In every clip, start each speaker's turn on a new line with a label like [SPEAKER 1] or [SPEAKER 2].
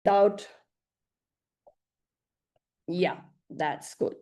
[SPEAKER 1] without, yeah, that's good.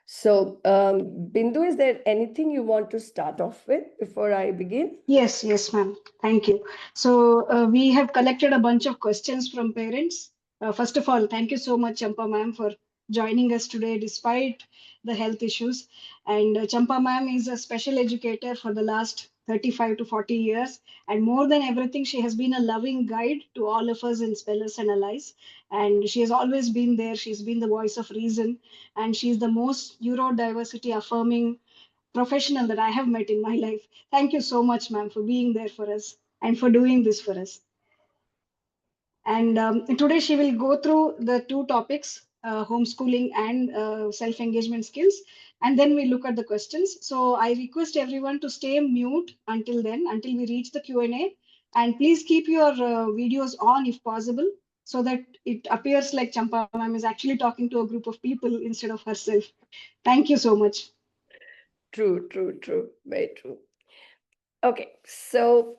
[SPEAKER 1] So, Bindu, is there anything you want to start off with before I begin?
[SPEAKER 2] Yes, ma'am. Thank you. So we have collected a bunch of questions from parents. First of all, thank you so much, Champa ma'am, for joining us today despite the health issues. And Champa ma'am is a special educator for the last 35 to 40 years. And more than everything, she has been a loving guide to all of us in spellers and allies. And she has always been there. She's been the voice of reason. And she's the most neurodiversity affirming professional that I have met in my life. Thank you so much, ma'am, for being there for us and for doing this for us. And today she will go through the two topics, homeschooling and self-engagement skills. And then we look at the questions. So I request everyone to stay mute until then, until we reach the Q&A. And please keep your videos on if possible, so that it appears like Champa ma'am is actually talking to a group of people instead of herself. Thank you so much.
[SPEAKER 1] True, true, true. Very true. Okay, so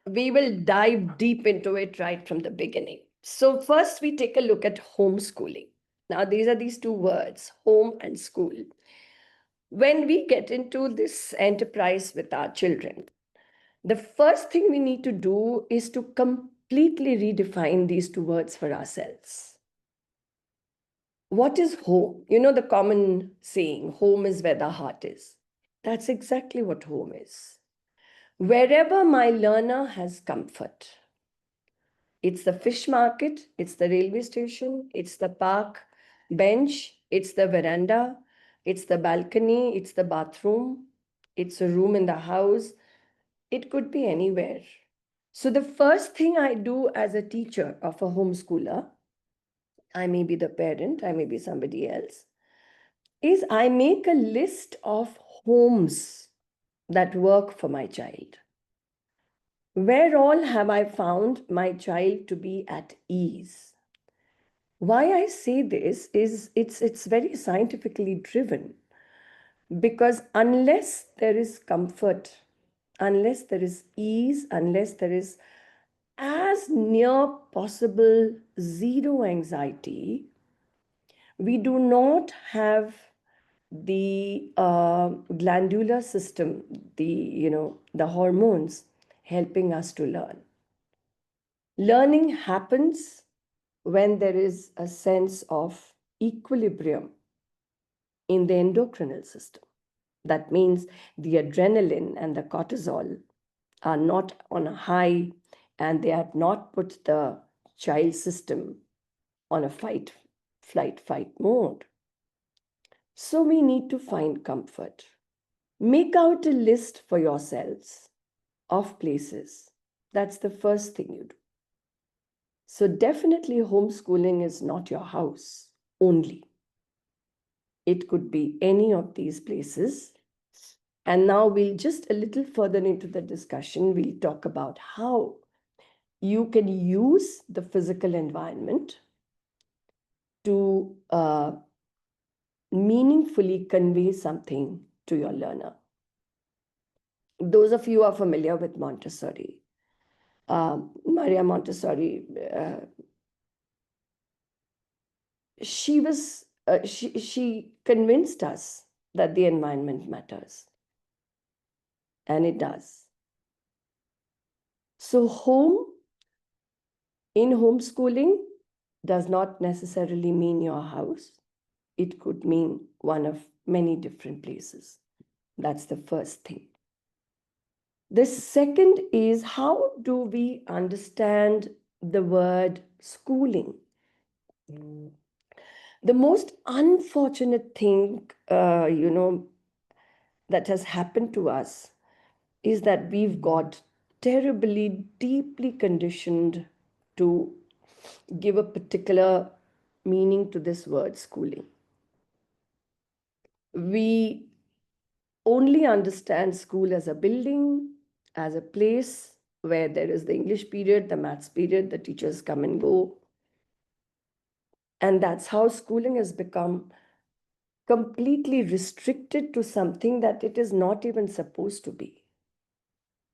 [SPEAKER 1] we will dive deep into it right from the beginning. So, first, we take a look at homeschooling. Now, these are these two words, home and school. When we get into this enterprise with our children, the first thing we need to do is to completely redefine these two words for ourselves. What is home? You know, the common saying, home is where the heart is. That's exactly what home is. Wherever my learner has comfort. It's the fish market, it's the railway station, it's the park bench, it's the veranda, it's the balcony, it's the bathroom, it's a room in the house. It could be anywhere. So, the first thing I do as a teacher of a homeschooler, I may be the parent, I may be somebody else, is I make a list of homes that work for my child. Where all have I found my child to be at ease? Why I say this is it's very scientifically driven, because unless there is comfort, unless there is ease, unless there is as near possible zero anxiety, we do not have the glandular system, the hormones helping us to learn. Learning happens when there is a sense of equilibrium in the endocrinal system. That means the adrenaline and the cortisol are not on a high, and they have not put the child system on a fight mode. So we need to find comfort. Make out a list for yourselves of places. That's the first thing you do. So definitely homeschooling is not your house only. It could be any of these places. And now we'll just a little further into the discussion, we'll talk about how you can use the physical environment to meaningfully convey something to your learner. Those of you who are familiar with Montessori, Maria Montessori, she convinced us that the environment matters, and it does. So home in homeschooling does not necessarily mean your house. It could mean one of many different places. That's the first thing. The second is, how do we understand the word schooling? The most unfortunate thing, that has happened to us is that we've got terribly, deeply conditioned to give a particular meaning to this word schooling. We only understand school as a building, as a place where there is the English period, the maths period, the teachers come and go. And that's how schooling has become completely restricted to something that it is not even supposed to be.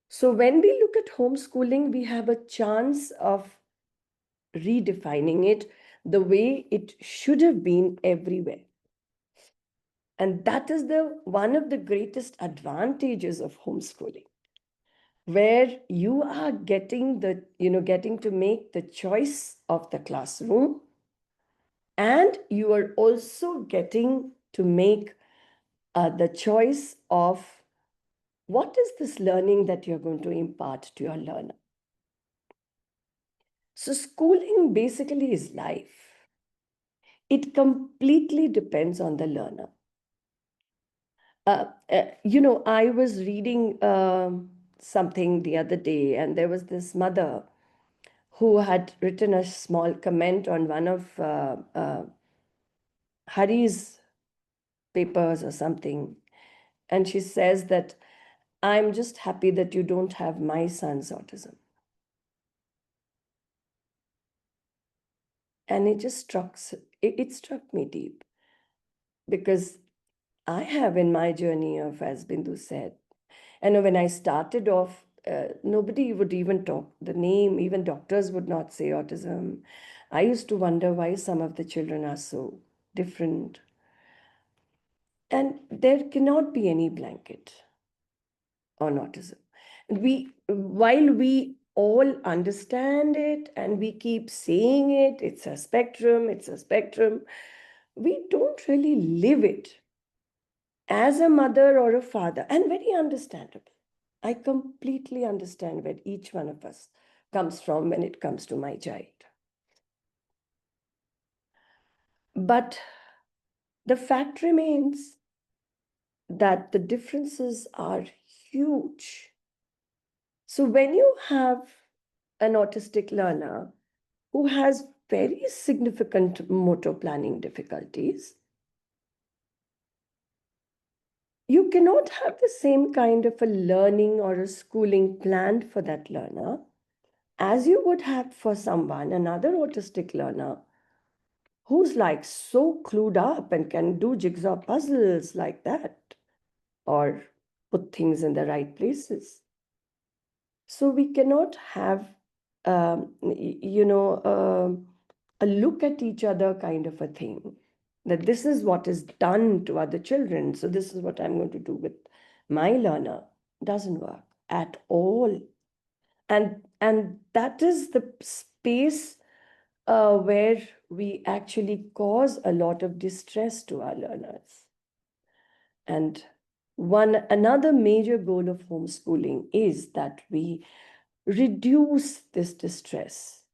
[SPEAKER 1] So when we look at homeschooling, we have a chance of redefining it the way it should have been everywhere. And that is the one of the greatest advantages of homeschooling, where you are getting to make the choice of the classroom, and you are also getting to make the choice of what is this learning that you're going to impart to your learner. So schooling basically is life. It completely depends on the learner. I was reading something the other day, and there was this mother who had written a small comment on one of Hari's papers or something. And she says that, I'm just happy that you don't have my son's autism. And it struck me deep, because I have in my journey of, as Bindu said, when I started off, nobody would even talk the name, even doctors would not say autism. I used to wonder why some of the children are so different. And there cannot be any blanket on autism. While we all understand it and we keep saying it, it's a spectrum, we don't really live it as a mother or a father, and very understandable. I completely understand where each one of us comes from when it comes to my child. But the fact remains that the differences are huge. So when you have an autistic learner who has very significant motor planning difficulties, you cannot have the same kind of a learning or a schooling planned for that learner as you would have for another autistic learner who's like so clued up and can do jigsaw puzzles like that, or put things in the right places. So we cannot have, a look at each other kind of a thing, that this is what is done to other children, so this is what I'm going to do with my learner. Doesn't work at all. And that is the space where we actually cause a lot of distress to our learners. And another major goal of homeschooling is that we reduce this distress.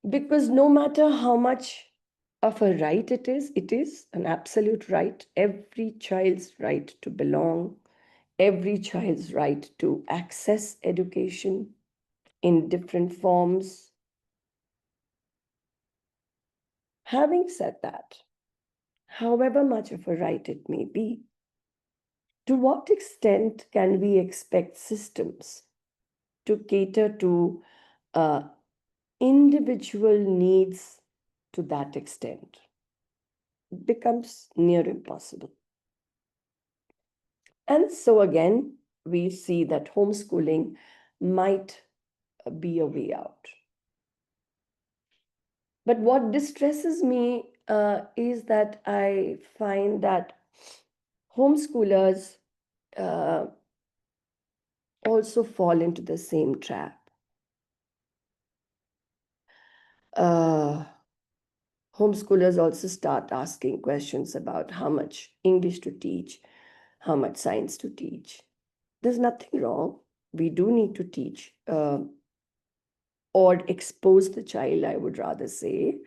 [SPEAKER 1] Because no matter how much of a right it is an absolute right. Every child's right to belong, every child's right to access education in different forms. Having said that, however much of a right it may be, to what extent can we expect systems to cater to individual needs to that extent? It becomes near impossible. And so again, we see that homeschooling might be a way out. But what distresses me is that I find that homeschoolers also fall into the same trap. Homeschoolers also start asking questions about how much English to teach, how much science to teach. There's nothing wrong. We do need to teach or expose the child, I would rather say.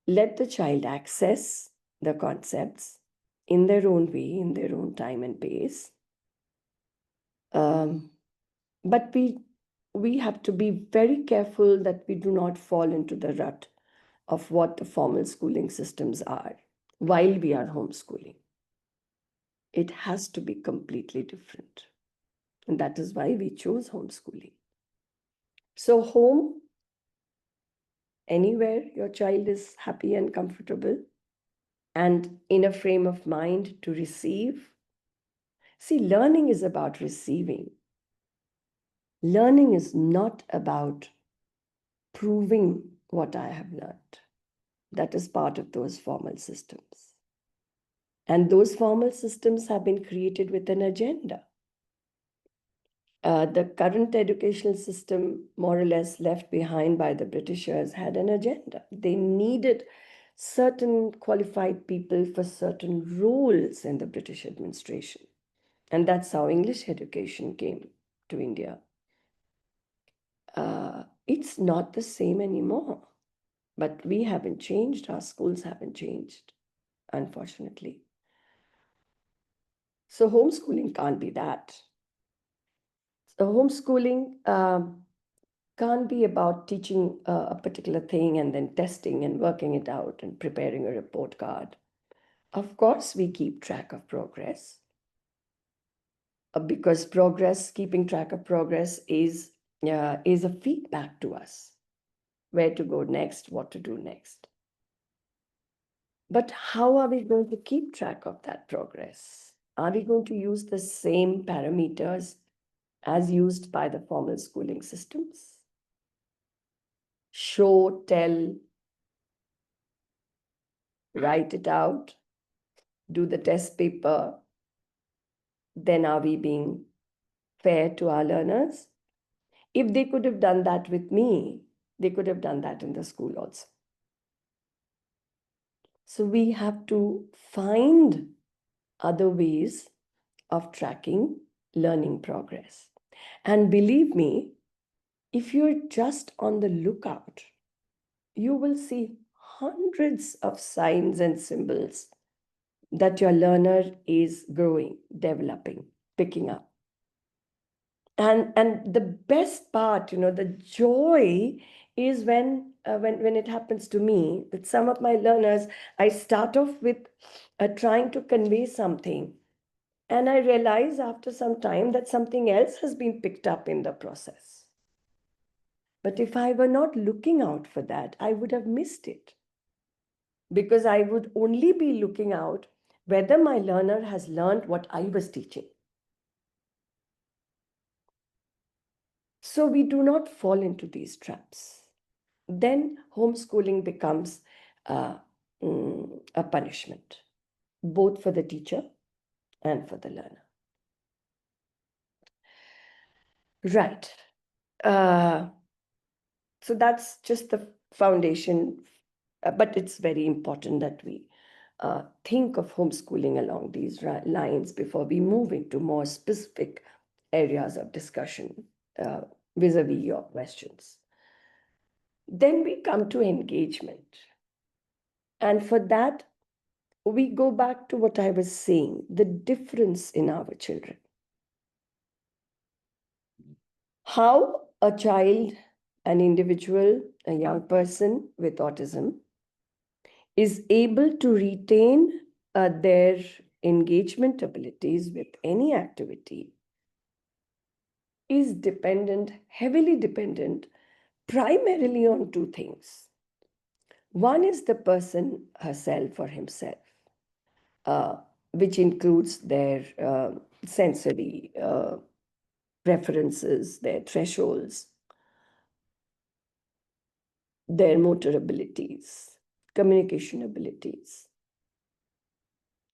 [SPEAKER 1] Let the child access the concepts in their own way, in their own time and pace. But we have to be very careful that we do not fall into the rut of what the formal schooling systems are while we are homeschooling. It has to be completely different. And that is why we chose homeschooling. So home, anywhere your child is happy and comfortable and in a frame of mind to receive. See, learning is about receiving. Learning is not about proving what I have learned. That is part of those formal systems. And those formal systems have been created with an agenda. The current educational system, more or less left behind by the Britishers, had an agenda. They needed certain qualified people for certain roles in the British administration. And that's how English education came to India. It's not the same anymore. But we haven't changed, our schools haven't changed, unfortunately. So homeschooling can't be that. So homeschooling can't be about teaching a particular thing and then testing and working it out and preparing a report card. Of course, we keep track of progress because keeping track of progress is a feedback to us, where to go next, what to do next. But how are we going to keep track of that progress? Are we going to use the same parameters as used by the formal schooling systems? Show, tell, write it out, do the test paper. Then are we being fair to our learners? If they could have done that with me, they could have done that in the school also. So we have to find other ways of tracking learning progress. And believe me, if you're just on the lookout, you will see hundreds of signs and symbols that your learner is growing, developing, picking up. And the best part, the joy is when it happens to me that some of my learners, I start off with trying to convey something, and I realize after some time that something else has been picked up in the process. But if I were not looking out for that, I would have missed it, because I would only be looking out whether my learner has learned what I was teaching. So we do not fall into these traps. Then homeschooling becomes a punishment, both for the teacher and for the learner. Right. So that's just the foundation, but it's very important that we think of homeschooling along these lines before we move into more specific areas of discussion vis-a-vis your questions. Then we come to engagement. And for that, we go back to what I was saying, the difference in our children. How a child, an individual, a young person with autism is able to retain their engagement abilities with any activity is dependent, heavily dependent, primarily on two things. One is the person herself or himself, which includes their sensory preferences, their thresholds, their motor abilities, communication abilities.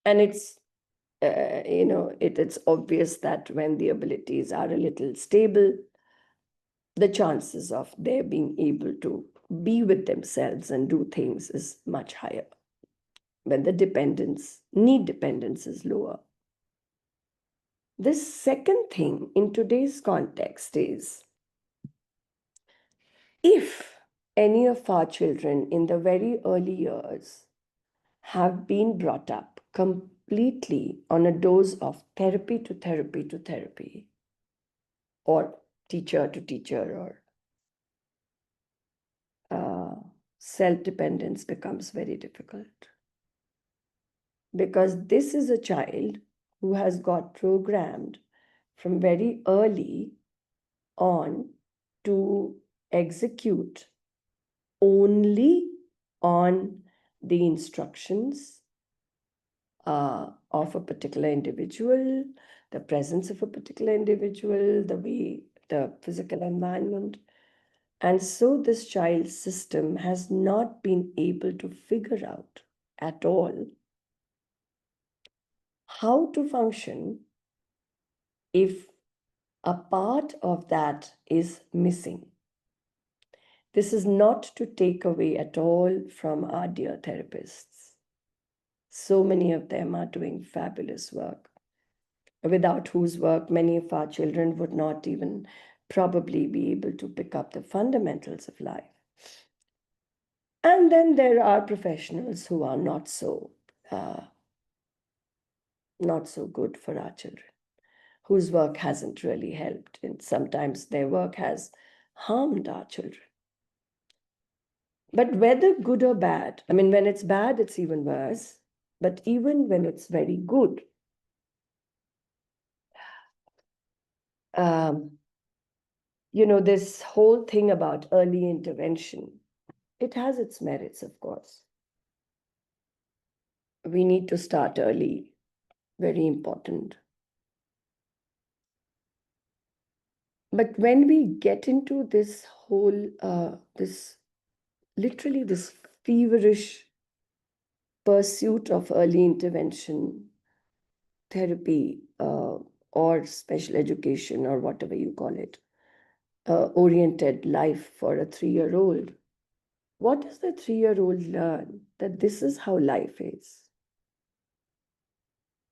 [SPEAKER 1] And it's it's obvious that when the abilities are a little stable, the chances of their being able to be with themselves and do things is much higher. When the need dependence is lower. The second thing in today's context is, if any of our children in the very early years have been brought up completely on a dose of therapy to therapy to therapy, or teacher to teacher, or self-dependence becomes very difficult. Because this is a child who has got programmed from very early on to execute only on the instructions of a particular individual, the presence of a particular individual, the way the physical environment. And so this child's system has not been able to figure out at all how to function if a part of that is missing. This is not to take away at all from our dear therapists. So many of them are doing fabulous work, without whose work many of our children would not even probably be able to pick up the fundamentals of life. And then there are professionals who are uh, not so good for our children, whose work hasn't really helped, and sometimes their work has harmed our children. But whether good or bad, I mean, when it's bad, it's even worse. But even when it's very good, um, this whole thing about early intervention, it has its merits, of course. We need to start early, very important. But when we get into this whole, literally this feverish pursuit of early intervention therapy, or special education, or whatever you call it, oriented life for a 3-year-old, what does the 3-year-old learn? That this is how life is.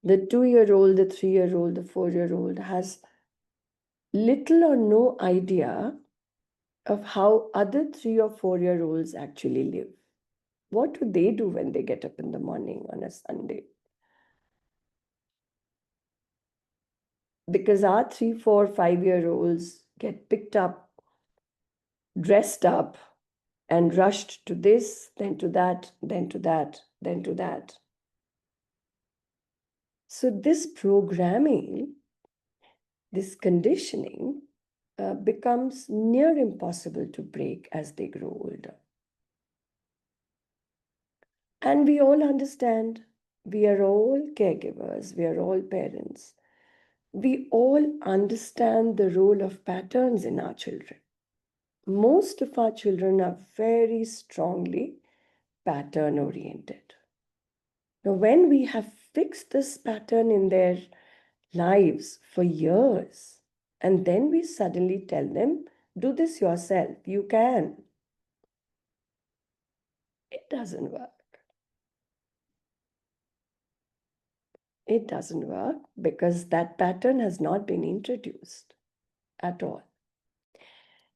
[SPEAKER 1] The 2-year-old, the 3-year-old, the 4-year-old has little or no idea of how other 3 or 4-year-olds actually live. What do they do when they get up in the morning on a Sunday? Because our 3, 4, 5-year-olds get picked up, dressed up, and rushed to this, then to that, then to that, then to that. So this programming, this conditioning, becomes near impossible to break as they grow older. And we all understand, we are all caregivers, we are all parents. We all understand the role of patterns in our children. Most of our children are very strongly pattern oriented. Now, when we have fixed this pattern in their lives for years, and then we suddenly tell them, do this yourself, you can. It doesn't work. It doesn't work because that pattern has not been introduced at all.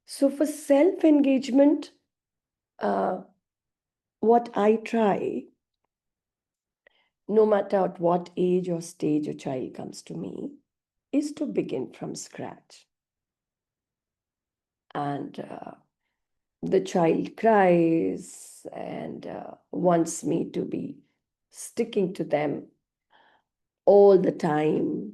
[SPEAKER 1] So for self-engagement, what I try, no matter at what age or stage a child comes to me, is to begin from scratch. And the child cries and wants me to be sticking to them all the time.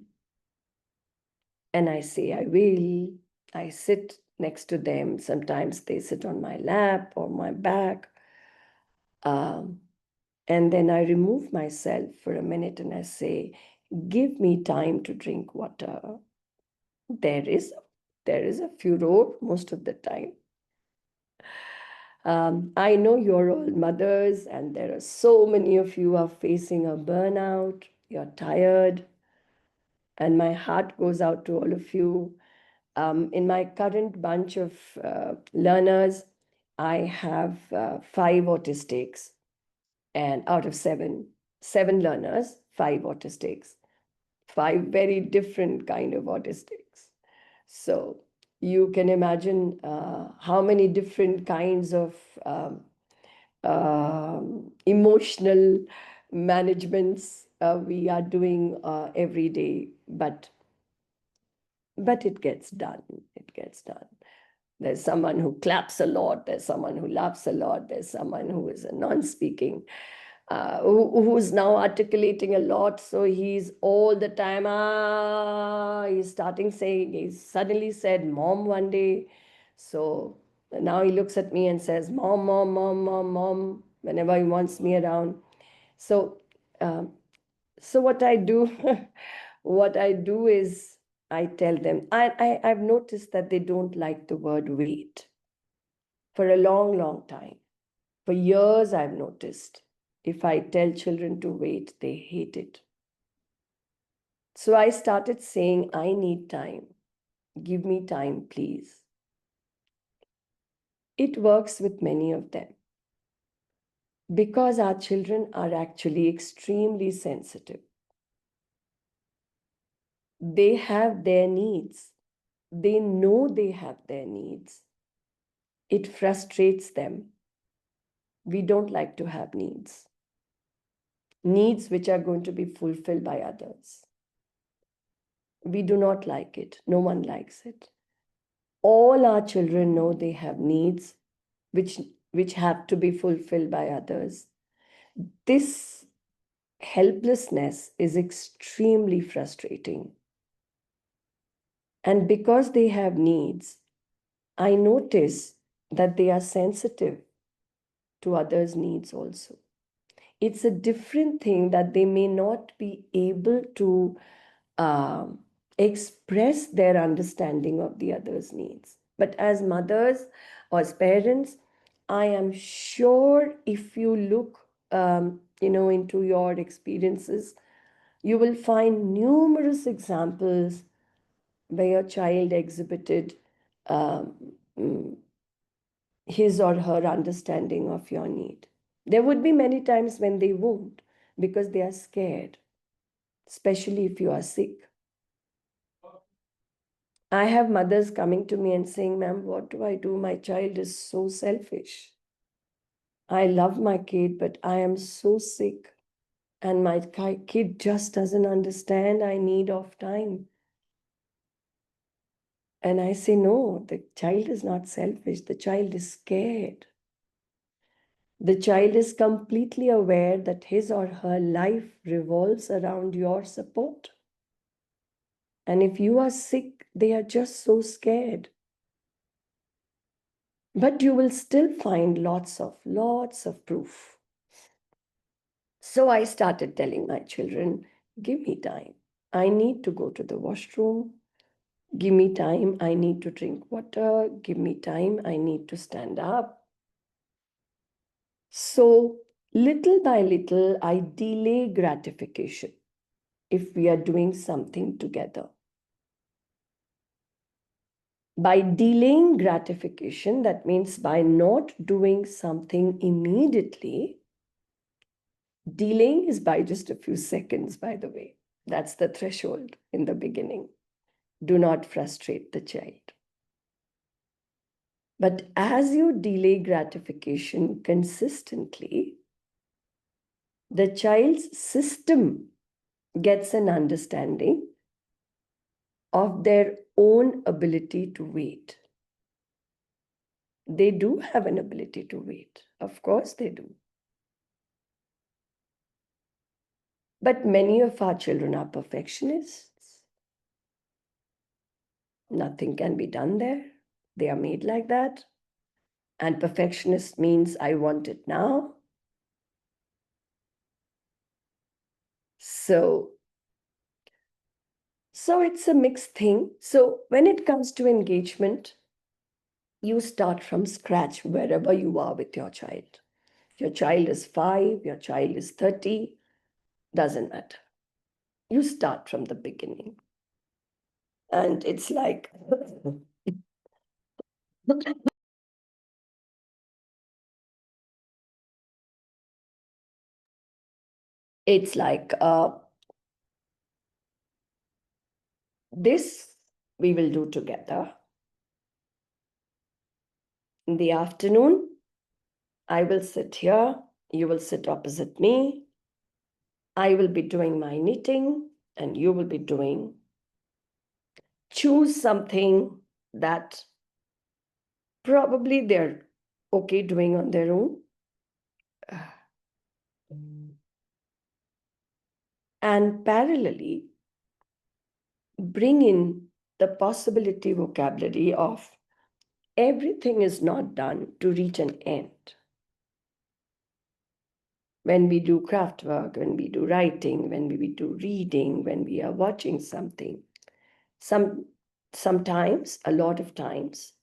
[SPEAKER 1] And I say, I will. I sit next to them. Sometimes they sit on my lap or my back. And then I remove myself for a minute and I say, give me time to drink water. There is a furor most of the time. I know you're all mothers, and there are so many of you are facing a burnout. You're tired, and my heart goes out to all of you. In my current bunch of learners, I have 5 autistics, and out of 7 learners, 5 autistics, 5 very different kind of autistics. So you can imagine how many different kinds of emotional managements we are doing every day, but it gets done. It gets done. There's someone who claps a lot. There's someone who laughs a lot. There's someone who is a non-speaking, who's now articulating a lot. So he's all the time, he's starting saying, he suddenly said mom one day. So now he looks at me and says, mom, mom, mom, mom, mom, whenever he wants me around. So, what I do, what I do is I tell them, I've noticed that they don't like the word wait for a long, long time. For years, I've noticed if I tell children to wait, they hate it. So I started saying, I need time. Give me time, please. It works with many of them because our children are actually extremely sensitive. They have their needs. They know they have their needs. It frustrates them. We don't like to have needs which are going to be fulfilled by others. We do not like it. No one likes it. All our children know they have needs which have to be fulfilled by others. This helplessness is extremely frustrating. And because they have needs, I notice that they are sensitive to others' needs also. It's a different thing that they may not be able to express their understanding of the other's needs. But as mothers or as parents, I am sure if you look, into your experiences, you will find numerous examples where your child exhibited um, mm, his or her understanding of your need. There would be many times when they won't because they are scared, especially if you are sick. I have mothers coming to me and saying, Ma'am, what do I do? My child is so selfish. I love my kid, but I am so sick. And my kid just doesn't understand I need of time. And I say, no, the child is not selfish. The child is scared. The child is completely aware that his or her life revolves around your support. And if you are sick, they are just so scared. But you will still find lots of proof. So I started telling my children, give me time. I need to go to the washroom. Give me time. I need to drink water. Give me time. I need to stand up. So little by little, I delay gratification if we are doing something together. By delaying gratification, that means by not doing something immediately. Delaying is by just a few seconds, by the way. That's the threshold in the beginning. Do not frustrate the child. But as you delay gratification consistently, the child's system gets an understanding of their own ability to wait. They do have an ability to wait. Of course they do. But many of our children are perfectionists. Nothing can be done there. They are made like that. And perfectionist means I want it now. So it's a mixed thing. So when it comes to engagement, you start from scratch wherever you are with your child. Your child is 5, your child is 30, doesn't matter. You start from the beginning. And it's like, it's like this we will do together. In the afternoon, I will sit here, you will sit opposite me. I will be doing my knitting and you will be doing. Choose something that probably they're okay doing on their own. And parallelly, bring in the possibility vocabulary of everything is not done to reach an end. When we do craft work, when we do writing, when we do reading, when we are watching something, Sometimes, a lot of times,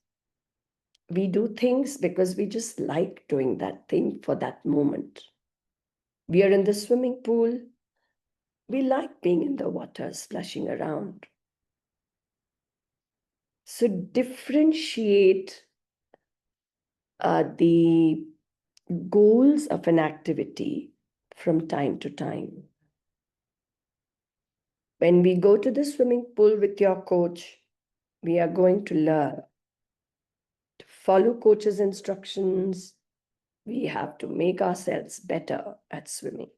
[SPEAKER 1] we do things because we just like doing that thing for that moment. We are in the swimming pool. We like being in the water, splashing around. So differentiate the goals of an activity from time to time. When we go to the swimming pool with your coach, we are going to learn to follow coach's instructions. We have to make ourselves better at swimming.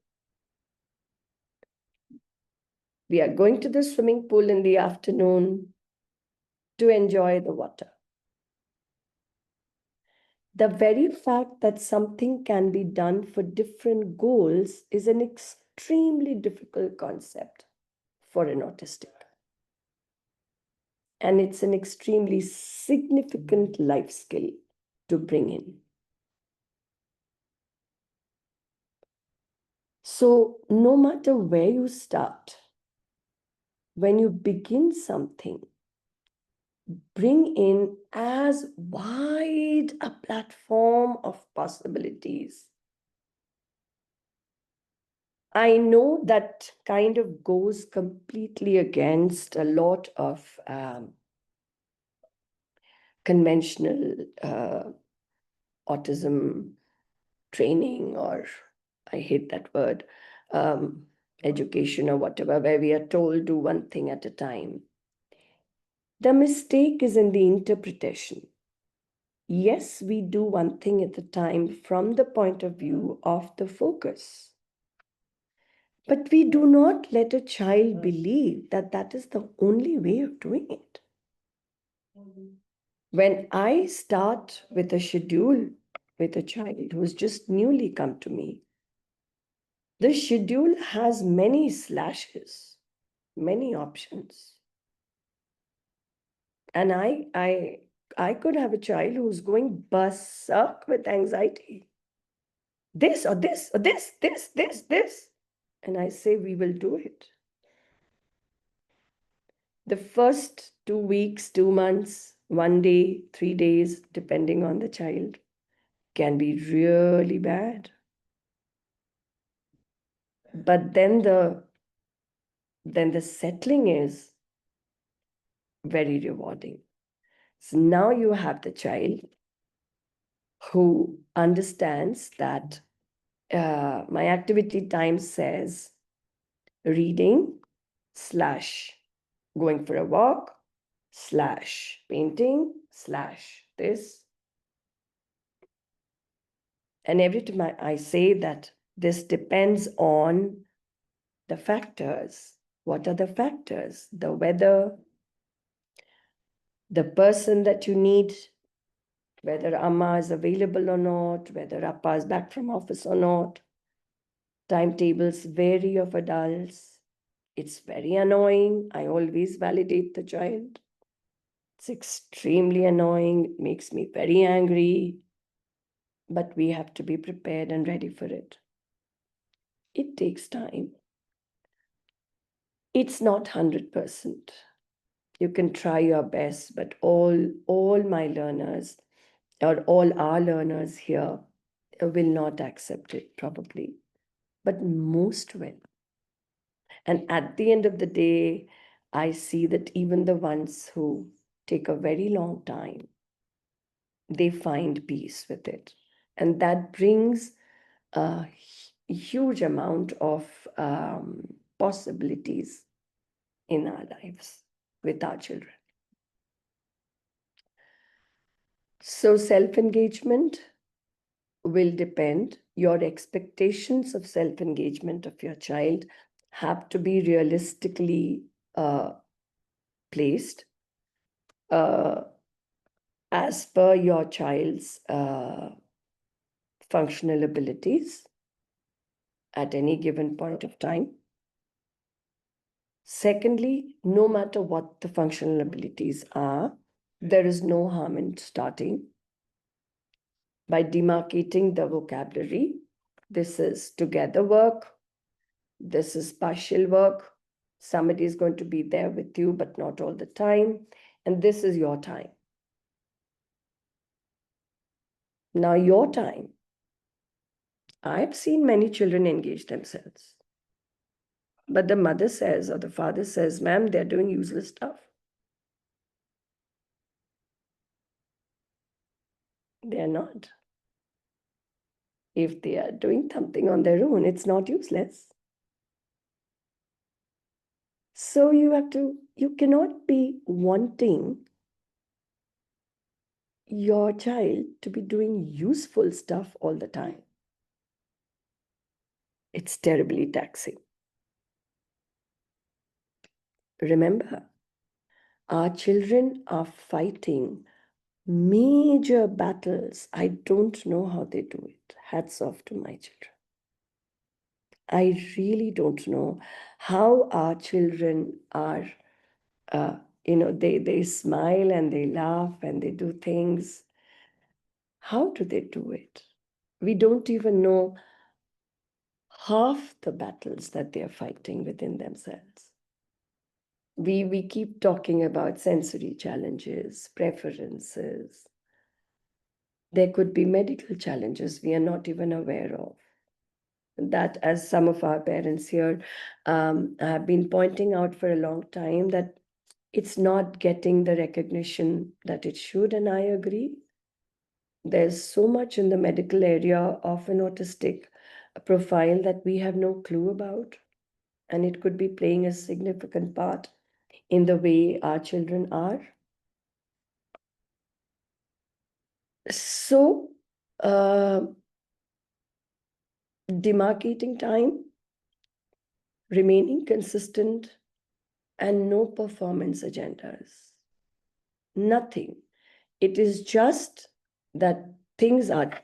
[SPEAKER 1] We are going to the swimming pool in the afternoon to enjoy the water. The very fact that something can be done for different goals is an extremely difficult concept for an autistic. And it's an extremely significant life skill to bring in. So, no matter where you start, when you begin something, bring in as wide a platform of possibilities. I know that kind of goes completely against a lot of conventional autism training, or I hate that word, education or whatever, where we are told do one thing at a time. The mistake is in the interpretation. Yes, we do one thing at a time from the point of view of the focus. But we do not let a child believe that that is the only way of doing it. When I start with a schedule with a child who's just newly come to me, the schedule has many slashes, many options. And I could have a child who's going berserk with anxiety. This or this or this. And I say, we will do it. The first 2 weeks, 2 months, 1 day, 3 days, depending on the child, can be really bad. But then the settling is very rewarding. So now you have the child who understands that my activity time says reading / going for a walk / painting / this. And every time I say that this depends on the factors. What are the factors? The weather, the person that you need, whether Amma is available or not, whether Appa is back from office or not. Timetables vary of adults. It's very annoying. I always validate the child. It's extremely annoying. It makes me very angry. But we have to be prepared and ready for it. It takes time. It's not 100%. You can try your best, but all my learners or all our learners here will not accept it probably, but most will. And at the end of the day, I see that even the ones who take a very long time, they find peace with it. And that brings a huge amount of possibilities in our lives with our children. So self-engagement will depend. Your expectations of self-engagement of your child have to be realistically placed as per your child's functional abilities at any given point of time. Secondly, no matter what the functional abilities are, there is no harm in starting by demarcating the vocabulary. This is together work. This is partial work. Somebody is going to be there with you, but not all the time. And this is your time. Now, your time. I've seen many children engage themselves. But the mother says, or the father says, ma'am, they're doing useless stuff. They're not. If they are doing something on their own, it's not useless. So you cannot be wanting your child to be doing useful stuff all the time. It's terribly taxing. Remember, our children are fighting major battles. I don't know how they do it. Hats off to my children. I really don't know how our children are, they smile and they laugh and they do things. How do they do it? We don't even know half the battles that they are fighting within themselves. We keep talking about sensory challenges, preferences. There could be medical challenges we are not even aware of. That, as some of our parents here have been pointing out for a long time, that it's not getting the recognition that it should, and I agree. There's so much in the medical area of an autistic profile that we have no clue about, and it could be playing a significant part in the way our children are. So, demarcating time, remaining consistent, and no performance agendas. Nothing. It is just that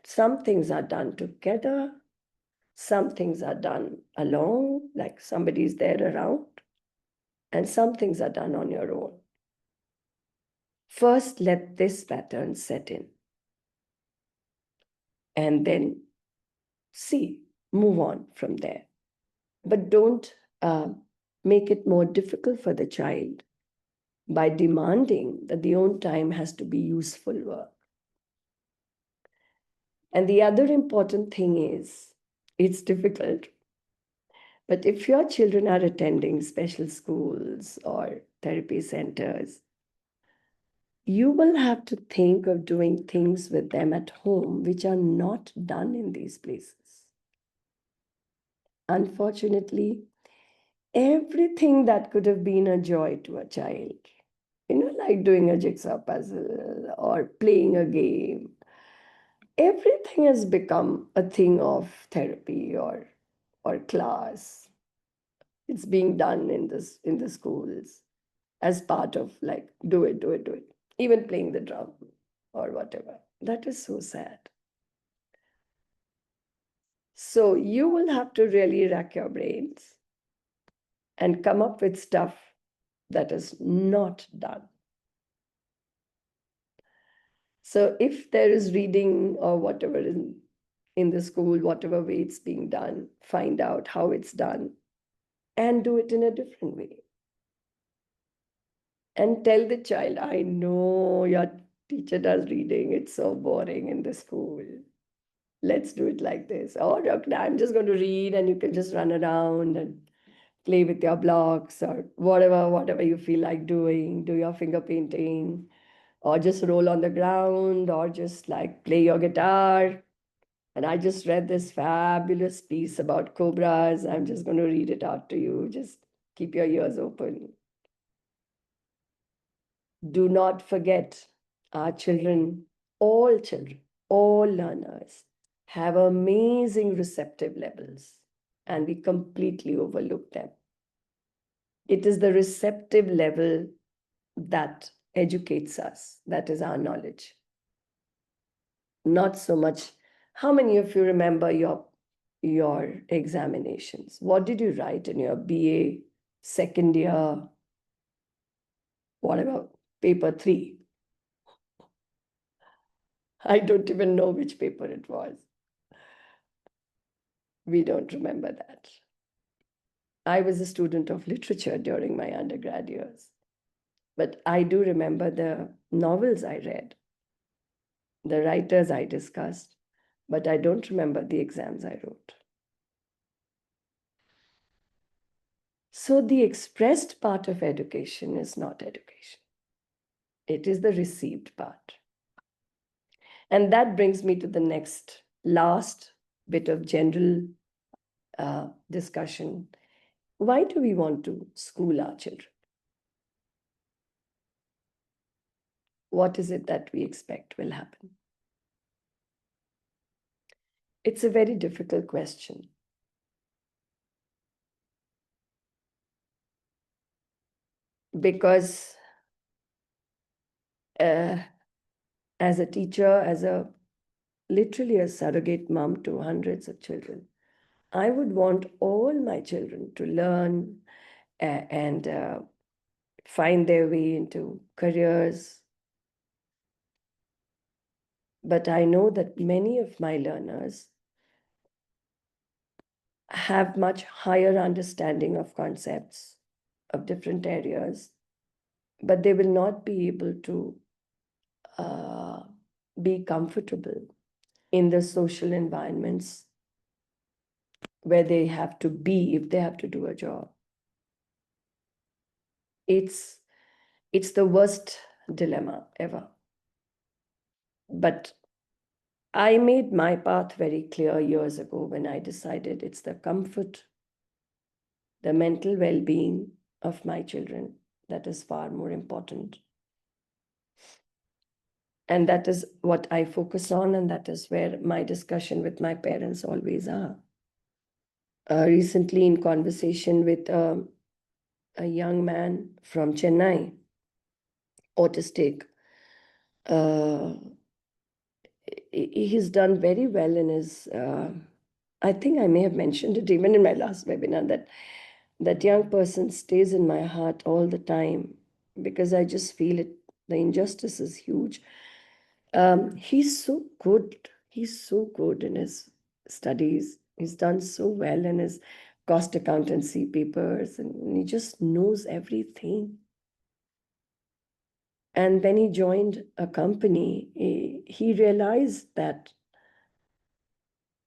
[SPEAKER 1] some things are done together, some things are done alone, like somebody's there around, and some things are done on your own. First, let this pattern set in, and then move on from there. But don't make it more difficult for the child by demanding that the own time has to be useful work. And the other important thing is, it's difficult, but if your children are attending special schools or therapy centers, you will have to think of doing things with them at home which are not done in these places. Unfortunately, everything that could have been a joy to a child, like doing a jigsaw puzzle or playing a game, everything has become a thing of therapy or class. It's being done in the schools as part of, like, do it, do it, do it. Even playing the drum or whatever. That is so sad. So you will have to really rack your brains and come up with stuff that is not done. So if there is reading or whatever in the school, whatever way it's being done, find out how it's done and do it in a different way. And tell the child, I know your teacher does reading, it's so boring in the school. Let's do it like this. Or okay, I'm just going to read and you can just run around and play with your blocks or whatever you feel like doing. Do your finger painting or just roll on the ground or just like play your guitar. And I just read this fabulous piece about cobras. I'm just going to read it out to you. Just keep your ears open. Do not forget, our children, all learners have amazing receptive levels, and we completely overlook them. It is the receptive level that educates us, that is our knowledge. Not so much. How many of you remember your examinations? What did you write in your BA second year, whatever, paper 3? I don't even know which paper it was. We don't remember that. I was a student of literature during my undergrad years, but I do remember the novels I read, the writers I discussed, but I don't remember the exams I wrote. So the expressed part of education is not education. It is the received part. And that brings me to the next, last bit of general discussion. Why do we want to school our children? What is it that we expect will happen? It's a very difficult question. Because as a teacher, literally a surrogate mom to hundreds of children, I would want all my children to learn and find their way into careers. But I know that many of my learners have much higher understanding of concepts of different areas, but they will not be able to uh, be comfortable in the social environments where they have to be if they have to do a job. It's the worst dilemma ever. But I made my path very clear years ago when I decided it's the comfort, the mental well-being of my children that is far more important. And that is what I focus on, and that is where my discussion with my parents always are. Recently, in conversation with a young man from Chennai, autistic, he's done very well in his. I think I may have mentioned it even in my last webinar that young person stays in my heart all the time because I just feel it. The injustice is huge. He's so good. He's so good in his studies. He's done so well in his cost accountancy papers, and he just knows everything. And when he joined a company, he realized that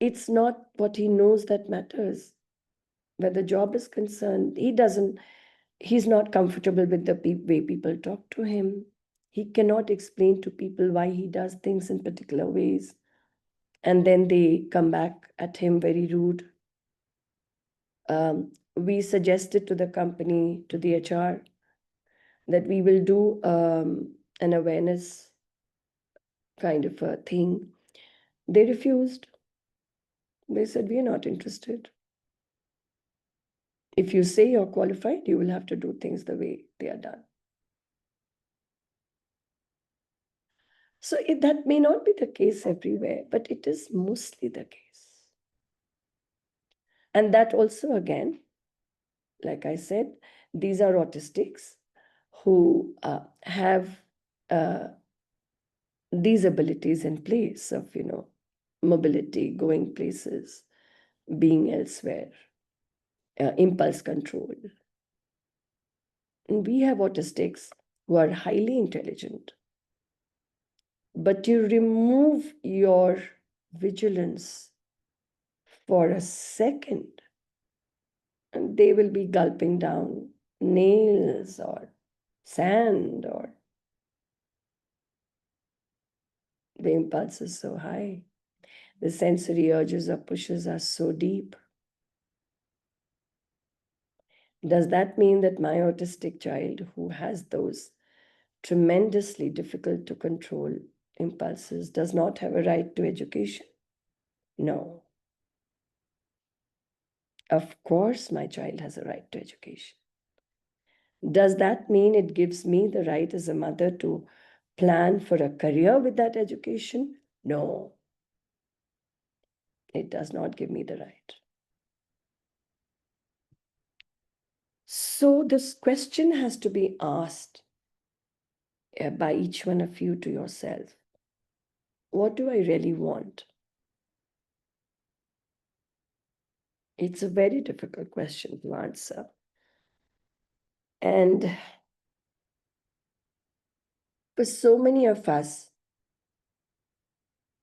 [SPEAKER 1] it's not what he knows that matters. Where the job is concerned, he's not comfortable with the way people talk to him. He cannot explain to people why he does things in particular ways. And then they come back at him very rude. We suggested to the company, to the HR, that we will do an awareness kind of a thing. They refused. They said, we are not interested. If you say you're qualified, you will have to do things the way they are done. So that may not be the case everywhere, but it is mostly the case. And that also, again, like I said, these are autistics who have these abilities in place of, mobility, going places, being elsewhere, impulse control. And we have autistics who are highly intelligent, but you remove your vigilance for a second, and they will be gulping down nails or sand, or the impulse is so high. The sensory urges or pushes are so deep. Does that mean that my autistic child, who has those tremendously difficult to control impulses, does not have a right to education? No. Of course, my child has a right to education. Does that mean it gives me the right as a mother to plan for a career with that education? No. It does not give me the right. So this question has to be asked by each one of you to yourself. What do I really want? It's a very difficult question to answer. And for so many of us,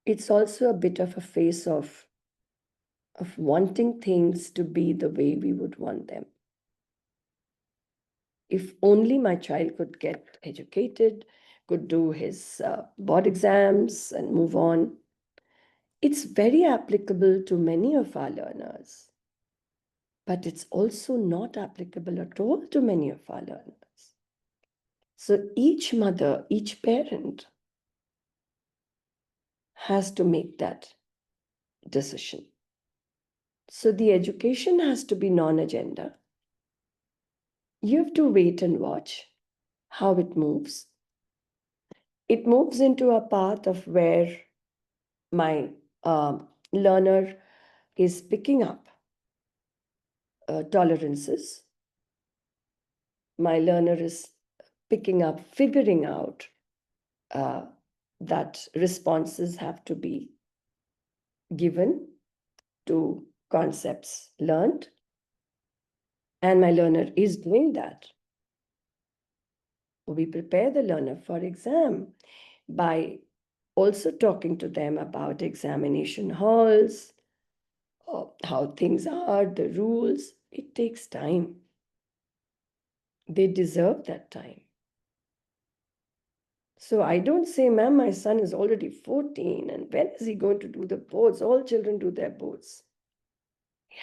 [SPEAKER 1] it's also a bit of a phase of wanting things to be the way we would want them. If only my child could get educated, could do his board exams and move on. It's very applicable to many of our learners, but it's also not applicable at all to many of our learners. So each mother, each parent has to make that decision. So the education has to be non-agenda. You have to wait and watch how it moves. It moves into a path of where my learner is picking up tolerances. My learner is picking up, figuring out that responses have to be given to concepts learned. And my learner is doing that. We prepare the learner for exam by also talking to them about examination halls, how things are, the rules. It takes time. They deserve that time. So I don't say, ma'am, my son is already 14 and when is he going to do the boards? All children do their boards.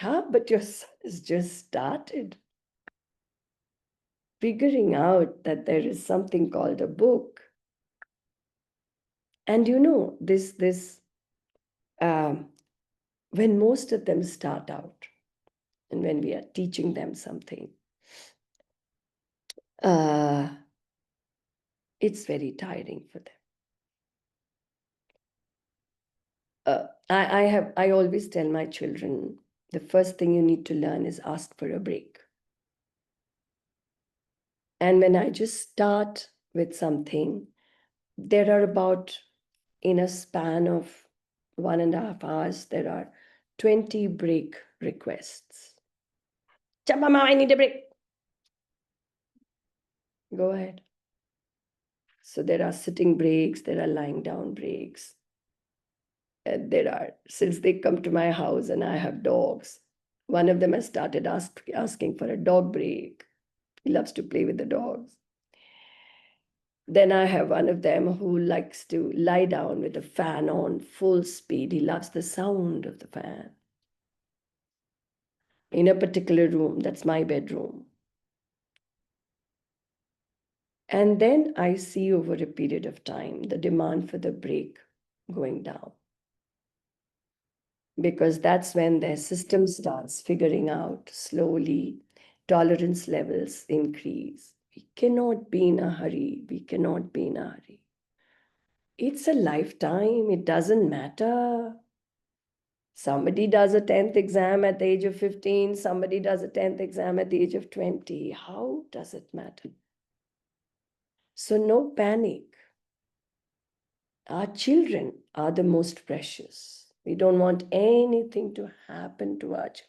[SPEAKER 1] Yeah, but your son has just started figuring out that there is something called a book. And you know, when most of them start out and when we are teaching them something, it's very tiring for them. I always tell my children, the first thing you need to learn is ask for a break. And when I just start with something, there are about, in a span of 1.5 hours, there are 20 break requests. Champa, Mama, I need a break. Go ahead. So there are sitting breaks, there are lying down breaks. And since they come to my house and I have dogs, one of them has started asking for a dog break. He loves to play with the dogs. Then I have one of them who likes to lie down with the fan on full speed. He loves the sound of the fan. In a particular room, that's my bedroom. And then I see over a period of time the demand for the break going down. Because that's when their system starts figuring out slowly, tolerance levels increase. We cannot be in a hurry. We cannot be in a hurry. It's a lifetime. It doesn't matter. Somebody does a 10th exam at the age of 15. Somebody does a 10th exam at the age of 20. How does it matter? So no panic. Our children are the most precious. We don't want anything to happen to our children.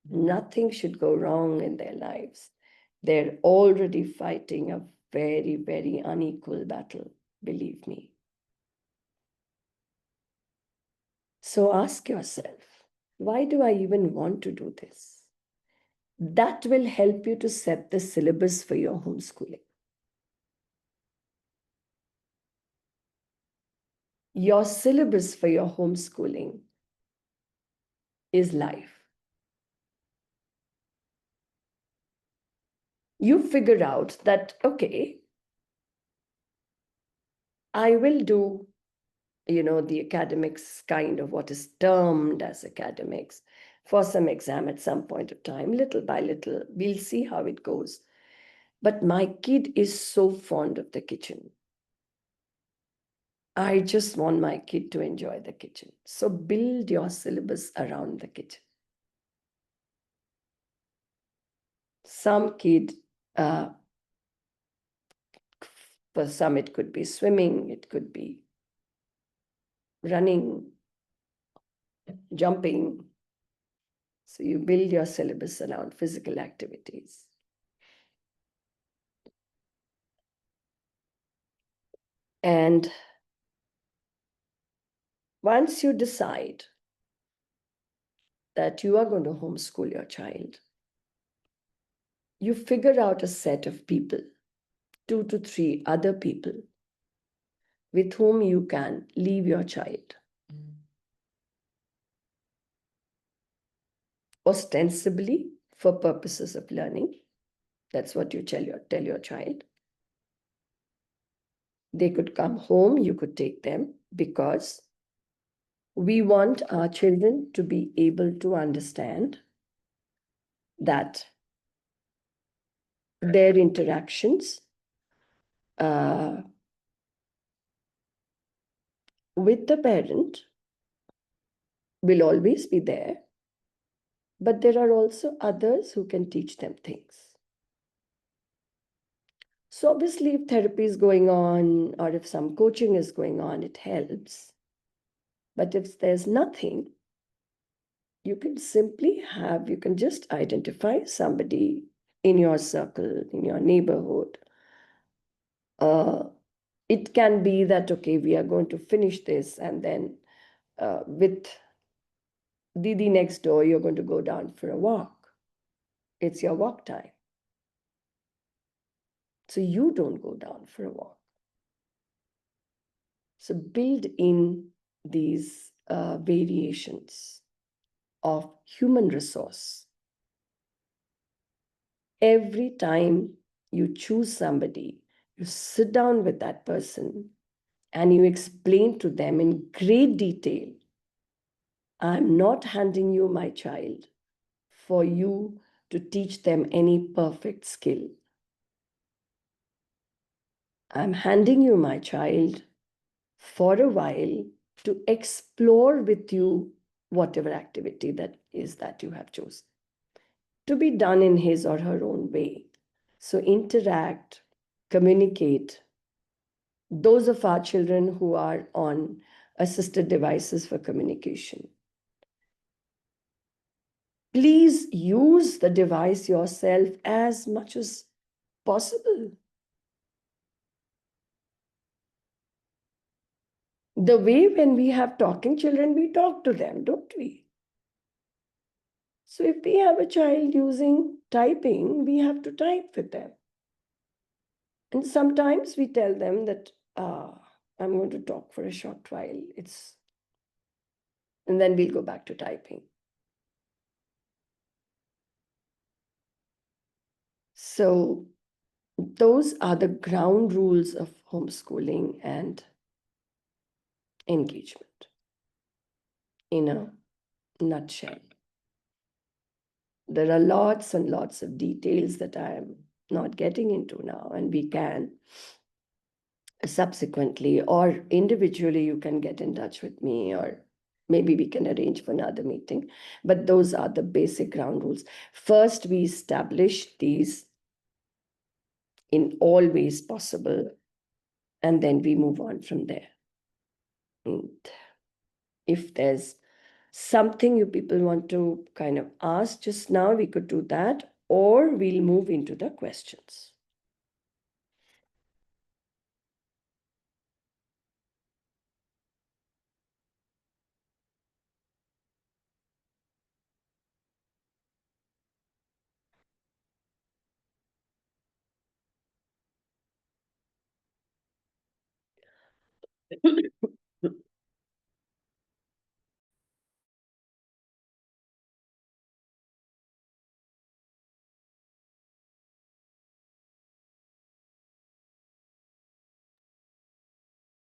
[SPEAKER 1] Nothing should go wrong in their lives. They're already fighting a very, very unequal battle, believe me. So ask yourself, why do I even want to do this? That will help you to set the syllabus for your homeschooling. Your syllabus for your homeschooling is life. You figure out that, okay, I will do, the academics, kind of what is termed as academics, for some exam at some point of time, little by little. We'll see how it goes. But my kid is so fond of the kitchen. I just want my kid to enjoy the kitchen. So build your syllabus around the kitchen. Some kid, for some, it could be swimming, it could be running, jumping. So you build your syllabus around physical activities. And once you decide that you are going to homeschool your child, you figure out a set of people, 2 to 3 other people with whom you can leave your child. Ostensibly for purposes of learning. That's what you tell your child. They could come home, you could take them, because we want our children to be able to understand that their interactions with the parent will always be there, but there are also others who can teach them things. So obviously, if therapy is going on or if some coaching is going on, it helps. But if there's nothing, you can just identify somebody in your circle, in your neighborhood. It can be that, okay, we are going to finish this, and then with Didi next door, you're going to go down for a walk. It's your walk time. So you don't go down for a walk. So build in these variations of human resource. Every time you choose somebody, you sit down with that person and you explain to them in great detail, I'm not handing you my child for you to teach them any perfect skill. I'm handing you my child for a while to explore with you whatever activity that is that you have chosen, to be done in his or her own way. So interact, communicate. Those of our children who are on assisted devices for communication, please use the device yourself as much as possible. The way when we have talking children, we talk to them, don't we? So if we have a child using typing, we have to type with them. And sometimes we tell them that, I'm going to talk for a short while. And then we'll go back to typing. So those are the ground rules of homeschooling and engagement in a nutshell. There are lots and lots of details that I am not getting into now, and we can subsequently or individually, you can get in touch with me, or maybe we can arrange for another meeting. But those are the basic ground rules. First, we establish these in all ways possible, and then we move on from there. And if there's something you people want to kind of ask just now, we could do that, or we'll move into the questions.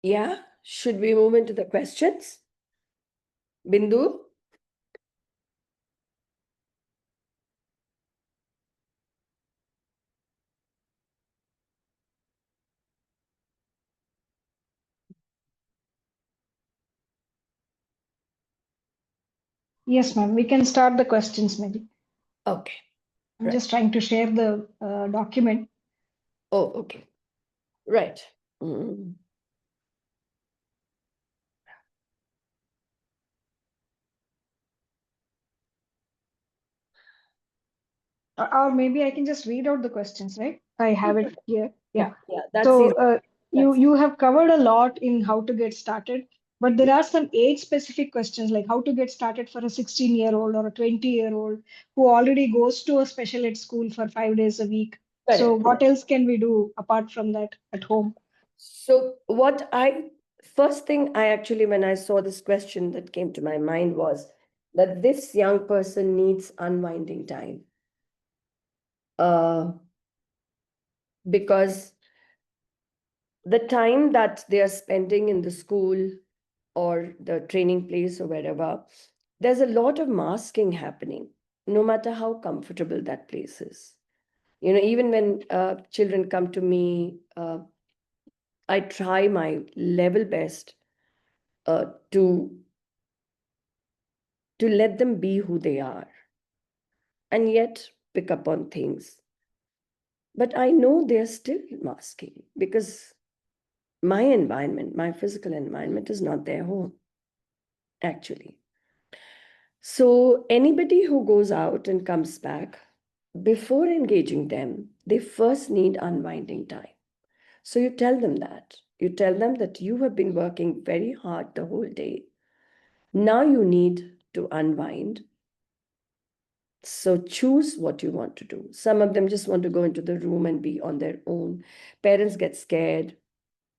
[SPEAKER 1] Yeah, should we move into the questions? Bindu?
[SPEAKER 2] Yes, ma'am. We can start the questions maybe.
[SPEAKER 1] Okay.
[SPEAKER 2] I'm
[SPEAKER 1] Right.
[SPEAKER 2] just trying to share the document.
[SPEAKER 1] Oh, okay. Right. Mm.
[SPEAKER 2] Or maybe I can just read out the questions, right? I have it here. Yeah.
[SPEAKER 1] Yeah, that's
[SPEAKER 2] So
[SPEAKER 1] easy.
[SPEAKER 2] you
[SPEAKER 1] That's
[SPEAKER 2] you have covered a lot in how to get started, but there are some age-specific questions like how to get started for a 16-year-old or a 20-year-old who already goes to a special ed school for 5 days a week. So
[SPEAKER 1] correct.
[SPEAKER 2] what else can we do apart from that at home?
[SPEAKER 1] So first thing I actually, when I saw this question that came to my mind was that this young person needs unwinding time. Uh, because the time that they are spending in the school or the training place or wherever, there's a lot of masking happening, no matter how comfortable that place is. You know, even when children come to me, I try my level best to let them be who they are and yet pick up on things. But I know they're still masking because my environment, my physical environment, is not their home, actually. So, anybody who goes out and comes back, before engaging them, they first need unwinding time. So, you tell them that. You tell them that you have been working very hard the whole day. Now you need to unwind. So choose what you want to do. Some of them just want to go into the room and be on their own. Parents get scared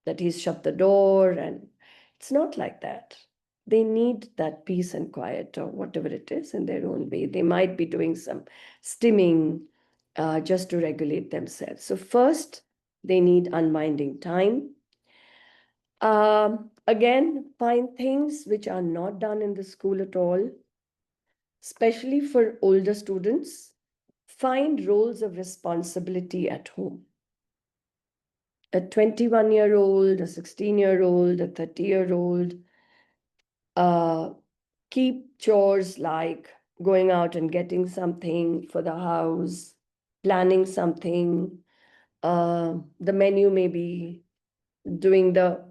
[SPEAKER 1] that he's shut the door, and it's not like that. They need that peace and quiet or whatever it is in their own way. They might be doing some stimming just to regulate themselves. So, first, they need unwinding time. Again, find things which are not done in the school at all, especially for older students. Find roles of responsibility at home. A 21-year-old, a 16-year-old, a 30-year-old, uh, keep chores like going out and getting something for the house, planning something. The menu may be doing the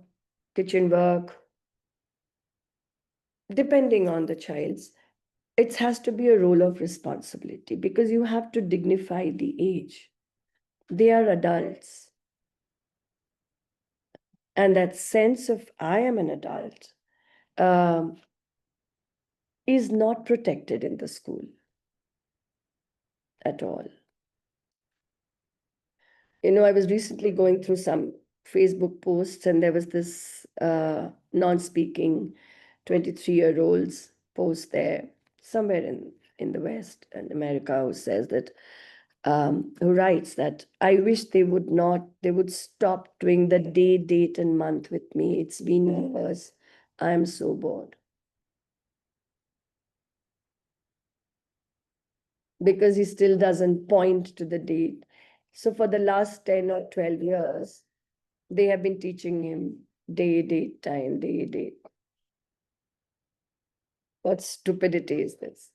[SPEAKER 1] kitchen work, depending on the child's. It has to be a role of responsibility because you have to dignify the age. They are adults. And that sense of I am an adult um, is not protected in the school at all. You know, I was recently going through some Facebook posts, and there was this non-speaking 23-year-old's post there somewhere in the West and America, who says that who writes that I wish they would stop doing the day, date, and month with me. It's been years. I'm so bored. Because he still doesn't point to the date. So for the last 10 or 12 years, they have been teaching him day, date, time, day, date. What stupidity is this?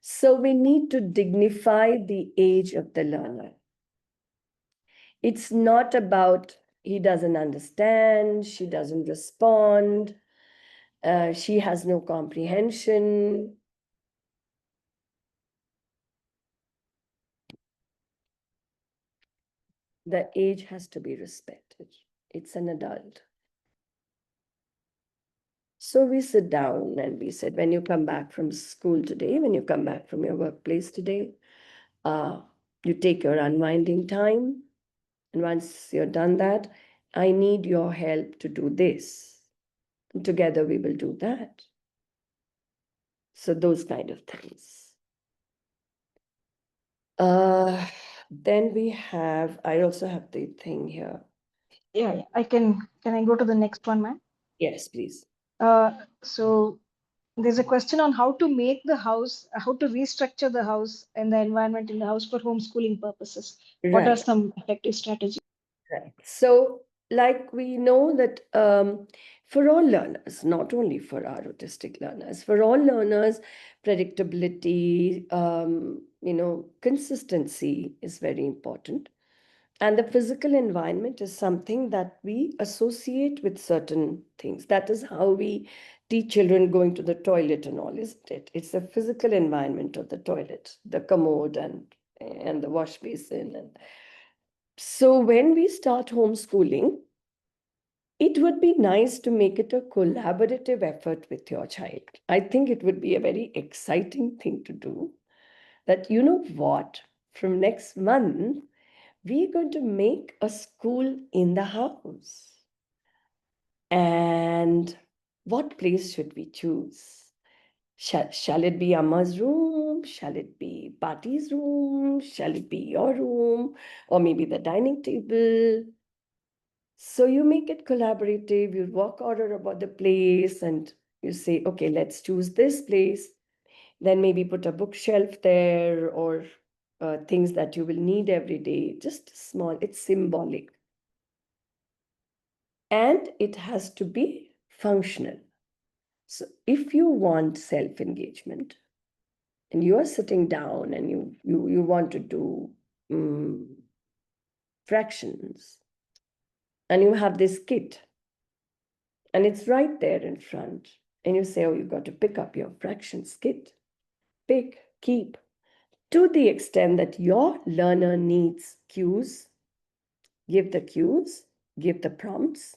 [SPEAKER 1] So we need to dignify the age of the learner. It's not about he doesn't understand, she doesn't respond, she has no comprehension. The age has to be respected. It's an adult. So we sit down and we said, when you come back from school today, when you come back from your workplace today, you take your unwinding time. And once you're done that, I need your help to do this. And together we will do that. So those kind of things. Then I also have the thing here.
[SPEAKER 2] Yeah, I can I go to the next one, ma'am?
[SPEAKER 1] Yes, please.
[SPEAKER 2] So there's a question on how to make the house, how to restructure the house and the environment in the house for homeschooling purposes. What are
[SPEAKER 1] Right.
[SPEAKER 2] some effective strategies?
[SPEAKER 1] Right. So, like we know that for all learners, not only for our autistic learners, for all learners, predictability, consistency is very important. And the physical environment is something that we associate with certain things. That is how we teach children going to the toilet and all, isn't it? It's the physical environment of the toilet, the commode, and and the wash basin. And so when we start homeschooling, it would be nice to make it a collaborative effort with your child. I think it would be a very exciting thing to do. That, you know what, from next month, we're going to make a school in the house. And what place should we choose? Shall it be Amma's room? Shall it be Pati's room? Shall it be your room? Or maybe the dining table? So you make it collaborative, you walk order about the place and you say, okay, let's choose this place. Then maybe put a bookshelf there or things that you will need every day. Just small, it's symbolic. And it has to be functional. So if you want self-engagement and you are sitting down and you want to do fractions and you have this kit and it's right there in front and you say, oh, you've got to pick up your fractions kit. Pick, keep, to the extent that your learner needs cues, give the cues, give the prompts,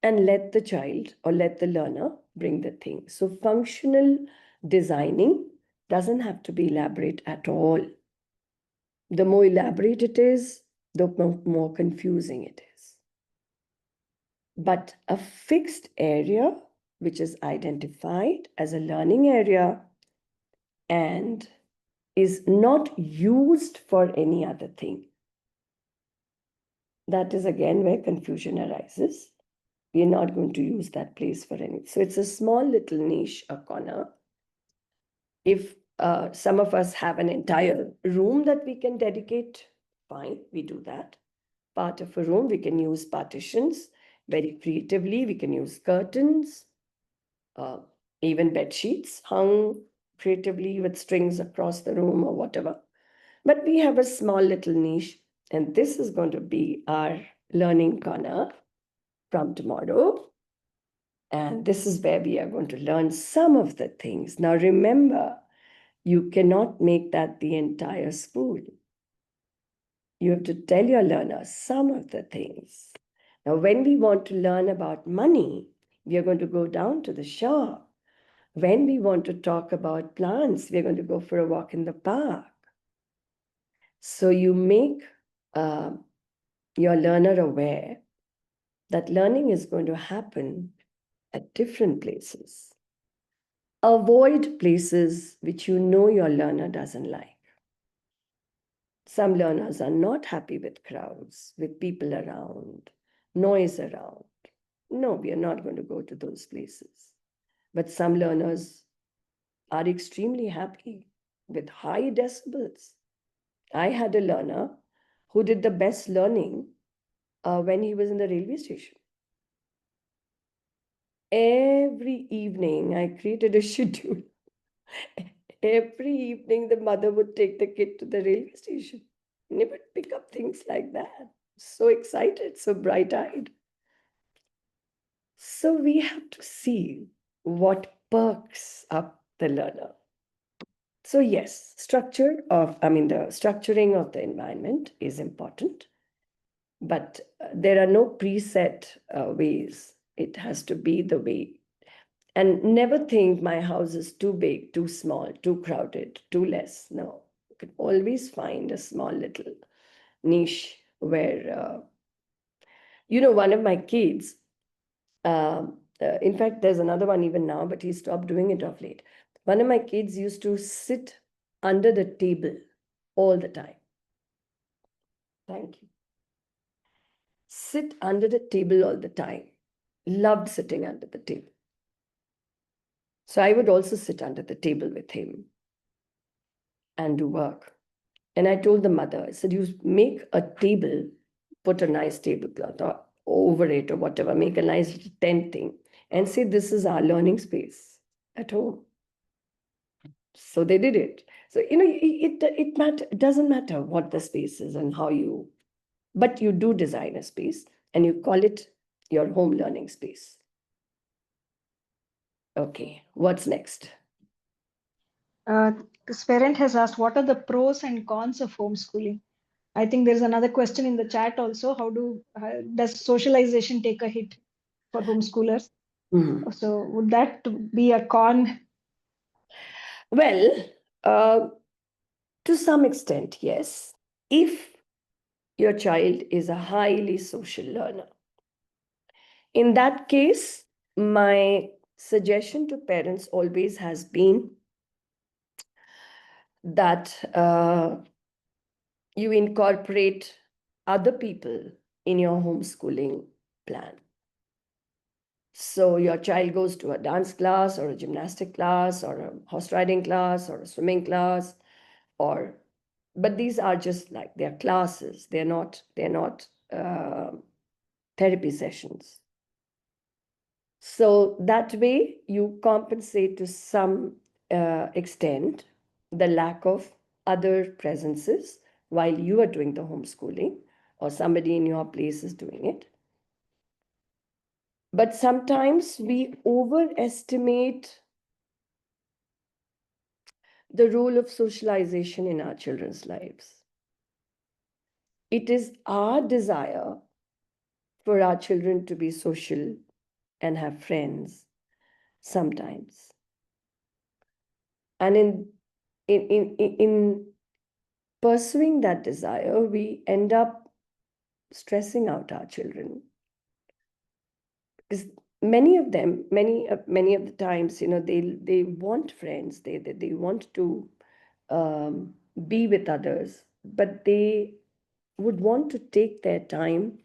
[SPEAKER 1] and let the child or let the learner bring the thing. So functional designing doesn't have to be elaborate at all. The more elaborate it is, the more confusing it is. But a fixed area, which is identified as a learning area and is not used for any other thing. That is again where confusion arises. We're not going to use that place for anything. So it's a small little niche, a corner. If some of us have an entire room that we can dedicate, fine, we do that. Part of a room, we can use partitions very creatively. We can use curtains, even bed sheets hung creatively with strings across the room or whatever. But we have a small little niche, and this is going to be our learning corner from tomorrow. And this is where we are going to learn some of the things. Now, remember, you cannot make that the entire school. You have to tell your learners some of the things. Now, when we want to learn about money, we are going to go down to the shop. When we want to talk about plants, we're going to go for a walk in the park. So you make your learner aware that learning is going to happen at different places. Avoid places which you know your learner doesn't like. Some learners are not happy with crowds, with people around, noise around. No, we are not going to go to those places. But some learners are extremely happy with high decibels. I had a learner who did the best learning when he was in the railway station. Every evening, I created a schedule. Every evening, the mother would take the kid to the railway station. And he would pick up things like that. So excited, so bright-eyed. So we have to see what perks up the learner. So yes, the structuring of the environment is important, but there are no preset ways. It has to be the way. And never think my house is too big, too small, too crowded, too less. No, you can always find a small little niche where, one of my kids, in fact, there's another one even now, but he stopped doing it of late. One of my kids used to sit under the table all the time. Thank you. Sit under the table all the time. Loved sitting under the table. So I would also sit under the table with him and do work. And I told the mother, I said, you make a table, put a nice tablecloth over it or whatever, make a nice tent thing and say, this is our learning space at home. So they did it. So, it doesn't matter what the space is and how but you do design a space and you call it your home learning space. Okay, what's next?
[SPEAKER 2] This parent has asked, what are the pros and cons of homeschooling? I think there's another question in the chat also. Does socialization take a hit for homeschoolers?
[SPEAKER 1] Mhm.
[SPEAKER 2] So would that be a con?
[SPEAKER 1] Well, uh, to some extent, yes. If your child is a highly social learner, in that case, my suggestion to parents always has been that you incorporate other people in your homeschooling plan. So your child goes to a dance class or a gymnastic class or a horse riding class or a swimming class, or but these are just like they're classes. They're not therapy sessions. So that way you compensate to some extent the lack of other presences while you are doing the homeschooling or somebody in your place is doing it. But sometimes we overestimate the role of socialization in our children's lives. It is our desire for our children to be social and have friends sometimes. And in pursuing that desire, we end up stressing out our children. Because many of them, many of the times, they want friends, they want to be with others, but they would want to take their time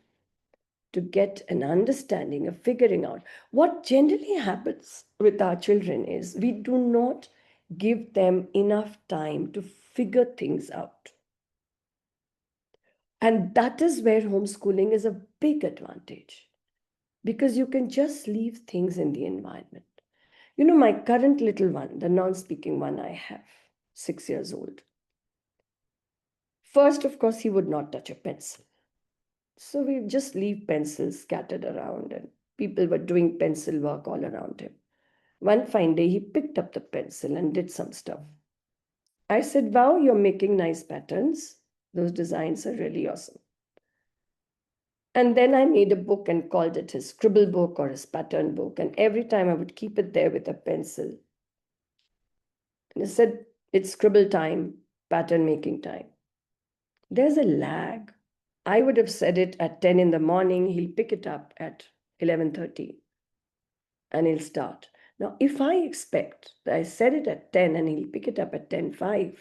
[SPEAKER 1] to get an understanding of figuring out. What generally happens with our children is we do not give them enough time to figure things out. And that is where homeschooling is a big advantage because you can just leave things in the environment. My current little one, the non speaking one I have, 6 years old. First, of course, he would not touch a pencil. So we just leave pencils scattered around, and people were doing pencil work all around him. One fine day, he picked up the pencil and did some stuff. I said, wow, you're making nice patterns. Those designs are really awesome. And then I made a book and called it his scribble book or his pattern book. And every time I would keep it there with a pencil. And I said, it's scribble time, pattern making time. There's a lag. I would have said it at 10 in the morning. He'll pick it up at 11:30 and he'll start. Now, if I expect that I said it at 10 and he'll pick it up at 10:05,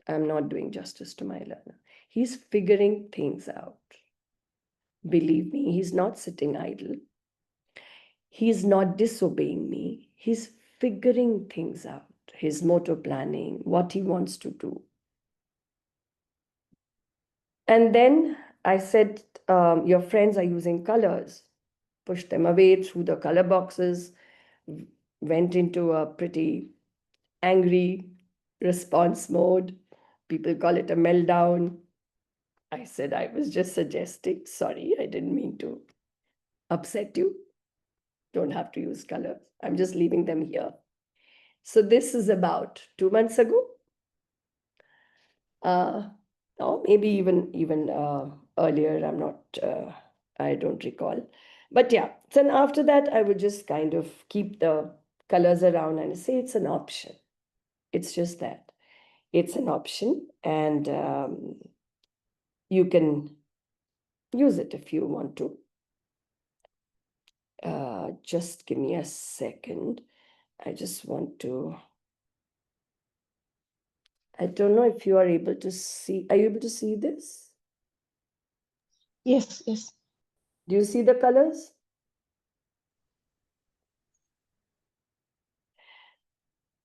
[SPEAKER 1] I'm not doing justice to my learner. He's figuring things out. Believe me, he's not sitting idle. He's not disobeying me. He's figuring things out, his motor planning, what he wants to do. And then I said, your friends are using colors. Pushed them away through the color boxes, went into a pretty angry response mode. People call it a meltdown. I said, I was just suggesting, sorry, I didn't mean to upset you. Don't have to use colors. I'm just leaving them here. So this is about 2 months ago. Or maybe even earlier. I don't recall. But yeah, then after that, I would just kind of keep the colors around and say it's an option. It's just that. It's an option, and you can use it if you want to. Just give me a second. I just want to. I don't know if you are able to see. Are you able to see this?
[SPEAKER 2] Yes, yes.
[SPEAKER 1] Do you see the colors?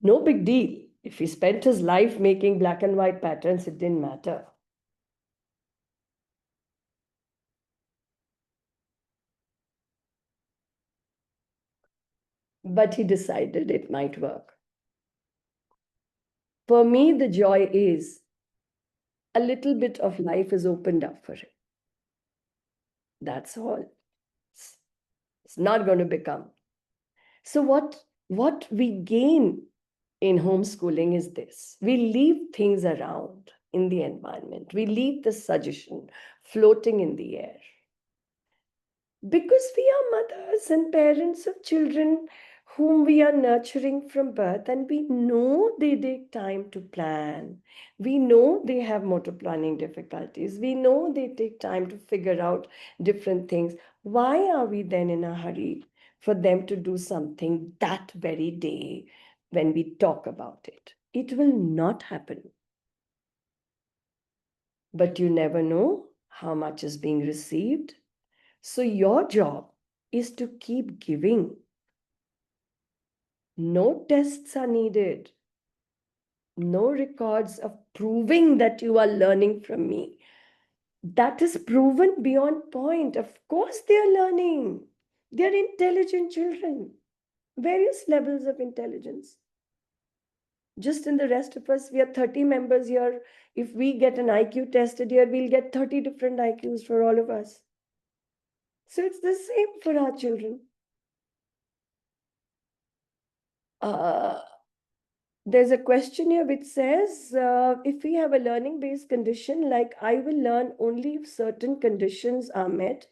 [SPEAKER 1] No big deal. If he spent his life making black and white patterns, it didn't matter. But he decided it might work. For me, the joy is a little bit of life is opened up for him. That's all. It's not going to become. So what What we gain in homeschooling is this: we leave things around in the environment, we leave the suggestion floating in the air. Because we are mothers and parents of children whom we are nurturing from birth, and we know they take time to plan. We know they have motor planning difficulties. We know they take time to figure out different things. Why are we then in a hurry for them to do something that very day when we talk about it? It will not happen. But you never know how much is being received. So your job is to keep giving. No tests are needed. No records of proving that you are learning from me. That is proven beyond point. Of course, they are learning. They are intelligent children, various levels of intelligence. Just in the rest of us, we are 30 members here. If we get an IQ tested here, we'll get 30 different IQs for all of us. So it's the same for our children. There's a question here which says, if we have a learning-based condition, like I will learn only if certain conditions are met,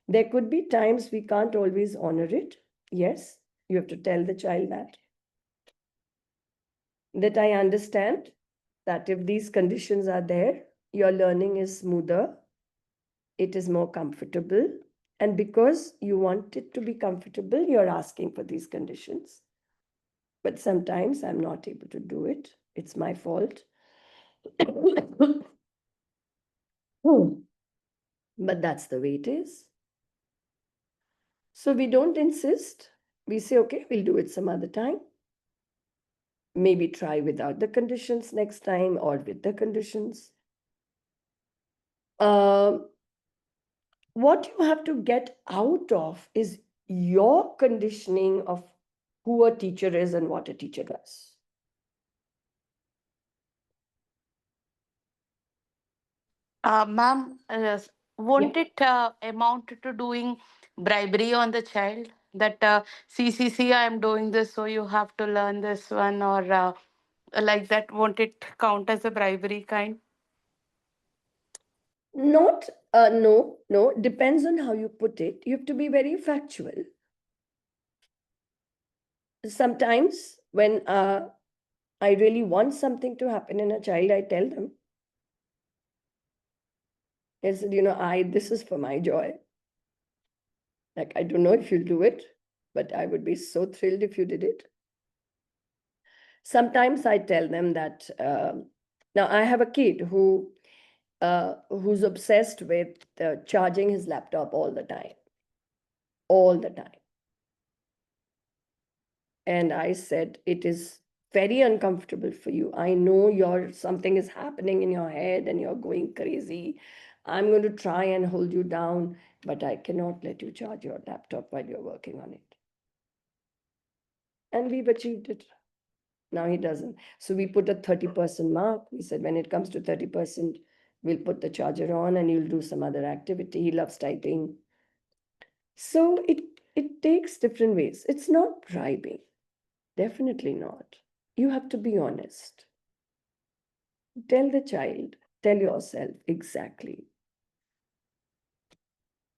[SPEAKER 1] there could be times we can't always honor it. Yes, you have to tell the child that I understand that if these conditions are there, your learning is smoother, it is more comfortable. And because you want it to be comfortable, you're asking for these conditions. But sometimes I'm not able to do it. It's my fault. But that's the way it is. So we don't insist. We say, okay, we'll do it some other time. Maybe try without the conditions next time or with the conditions. What you have to get out of is your conditioning of who a teacher is and what a teacher does.
[SPEAKER 3] Ma'am, won't it amount to doing bribery on the child? That CCC, I am doing this, so you have to learn this one, or like that, won't it count as a bribery kind?
[SPEAKER 1] Not, no, depends on how you put it. You have to be very factual. Sometimes when I really want something to happen in a child, I tell them. I said, this is for my joy. Like, I don't know if you'll do it, but I would be so thrilled if you did it. Sometimes I tell them that, now I have a kid who's obsessed with charging his laptop all the time. All the time. And I said, it is very uncomfortable for you. I know something is happening in your head and you're going crazy. I'm going to try and hold you down, but I cannot let you charge your laptop while you're working on it. And we've achieved it. Now he doesn't. So we put a 30% mark. We said, when it comes to 30%, we'll put the charger on and you'll do some other activity. He loves typing. So it takes different ways. It's not bribing. Definitely not. You have to be honest. Tell the child, tell yourself exactly.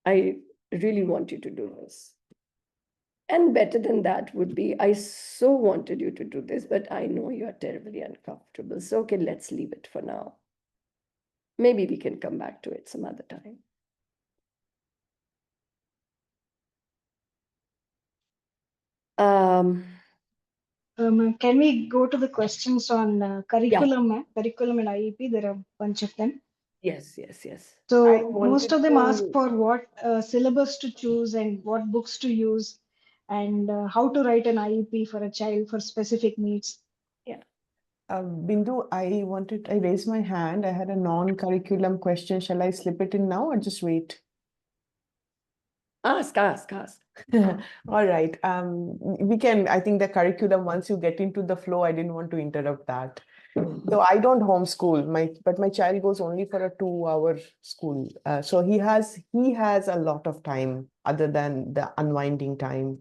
[SPEAKER 1] I really want you to do this. And better than that would be, I so wanted you to do this, but I know you're terribly uncomfortable. So, okay, let's leave it for now. Maybe we can come back to it some other time.
[SPEAKER 2] Can we go to the questions on curriculum, curriculum and IEP? There are a bunch of them.
[SPEAKER 1] Yes.
[SPEAKER 4] I
[SPEAKER 2] So most
[SPEAKER 4] wanted
[SPEAKER 2] of them ask
[SPEAKER 4] to,
[SPEAKER 2] for what syllabus to choose and what books to use and how to write an IEP for a child for specific needs.
[SPEAKER 1] Yeah.
[SPEAKER 4] Bindu, I raised my hand. I had a non-curriculum question. Shall I slip it in now or just wait?
[SPEAKER 1] Ask.
[SPEAKER 4] All right. I think the curriculum, once you get into the flow, I didn't want to interrupt that. So I don't homeschool, but my child goes only for a 2-hour school. So he has a lot of time other than the unwinding time.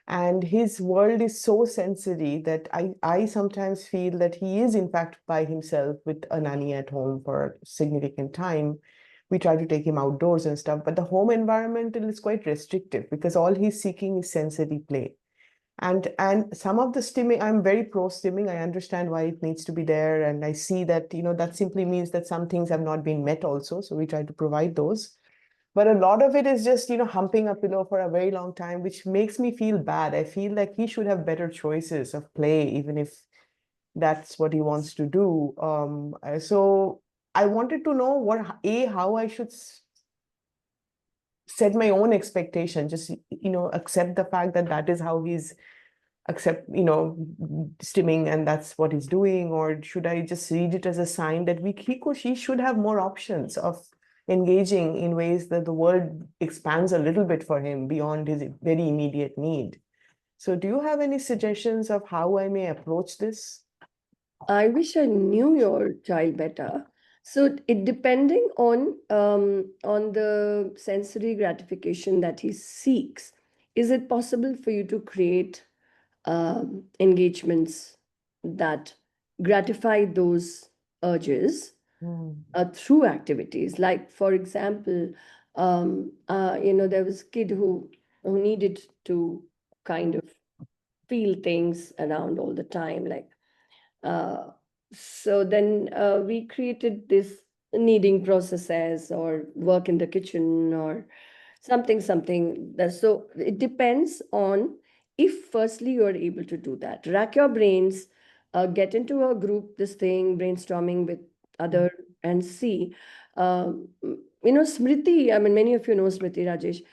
[SPEAKER 4] And his world is so sensory that I sometimes feel that he is in fact by himself with a nanny at home for a significant time. We try to take him outdoors and stuff, but the home environment is quite restrictive because all he's seeking is sensory play. And some of the stimming, I'm very pro stimming. I understand why it needs to be there. And I see that, that simply means that some things have not been met also. So we try to provide those. But a lot of it is just, humping a pillow for a very long time, which makes me feel bad. I feel like he should have better choices of play, even if that's what he wants to do. So I wanted to know how I should set my own expectation, just, accept the fact that that is how he's stimming and that's what he's doing, or should I just read it as a sign that he should have more options of engaging in ways that the world expands a little bit for him beyond his very immediate need. So do you have any suggestions of how I may approach this?
[SPEAKER 1] I wish I knew your child better. So it depending on the sensory gratification that he seeks, is it possible for you to create engagements that gratify those urges through activities? Like, for example, there was a kid who needed to kind of feel things around all the time, like uh, so then we created this kneading processes or work in the kitchen or something. So it depends on if firstly you are able to do that. Rack your brains, get into a group, this thing, brainstorming with other and see. Smriti, I mean, many of you know Smriti Rajesh.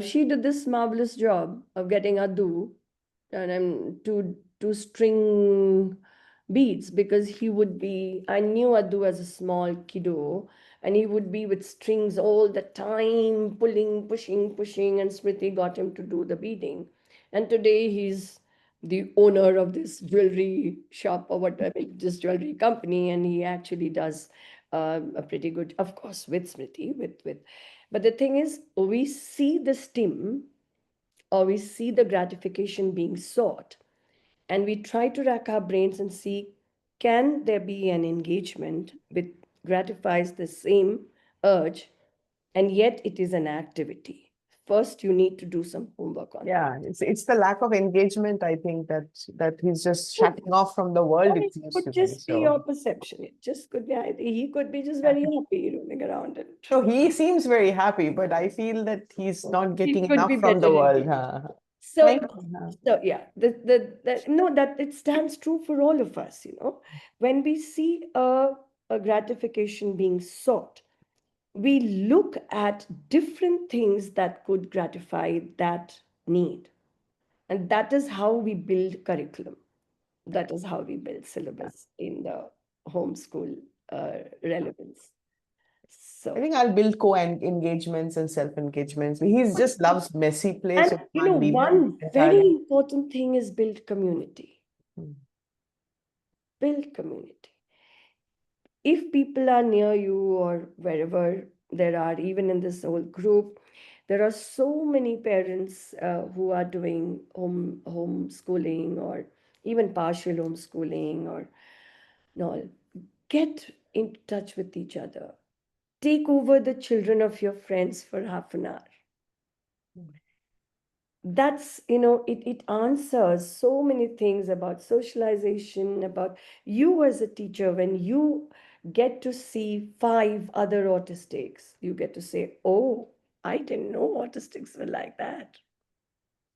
[SPEAKER 1] She did this marvelous job of getting Adu and to string beads, because I knew Adu as a small kiddo, and he would be with strings all the time, pulling, pushing, and Smriti got him to do the beading. And today he's the owner of this jewelry shop or whatever, this jewelry company, and he actually does a pretty good, of course, with Smriti, with. But the thing is, we see the stim or we see the gratification being sought, and we try to rack our brains and see, can there be an engagement which gratifies the same urge, and yet it is an activity. First you need to do some homework on that.
[SPEAKER 4] Yeah, it's the lack of engagement, I think, that he's just
[SPEAKER 1] Could-
[SPEAKER 4] shutting off from the world,
[SPEAKER 1] or
[SPEAKER 4] it
[SPEAKER 1] it
[SPEAKER 4] seems
[SPEAKER 1] could
[SPEAKER 4] to me.
[SPEAKER 1] just be your
[SPEAKER 4] So
[SPEAKER 1] perception. It just could be, he could be just very happy roaming around and
[SPEAKER 4] so he seems very happy, but I feel that he's not
[SPEAKER 1] he
[SPEAKER 4] getting
[SPEAKER 1] could be
[SPEAKER 4] enough from
[SPEAKER 1] better
[SPEAKER 4] the world.
[SPEAKER 1] engaged.
[SPEAKER 4] Thank
[SPEAKER 1] So,
[SPEAKER 4] you.
[SPEAKER 1] so yeah, no, that it stands true for all of us, when we see a gratification being sought, we look at different things that could gratify that need. And that is how we build curriculum. That is how we build syllabus in the homeschool relevance.
[SPEAKER 4] I
[SPEAKER 1] So,
[SPEAKER 4] think I'll build co-engagements and self-engagements. He just loves messy play,
[SPEAKER 1] and
[SPEAKER 4] so we can't leave him
[SPEAKER 1] one very
[SPEAKER 4] entirely.
[SPEAKER 1] important thing is build community.
[SPEAKER 4] Mm.
[SPEAKER 1] Build community. If people are near you or wherever there are, even in this whole group, there are so many parents who are doing homeschooling or even partial homeschooling or no, get in touch with each other. Take over the children of your friends for half an hour. That's, it answers so many things about socialization, about you as a teacher. When you get to see 5 other autistics, you get to say, oh, I didn't know autistics were like that.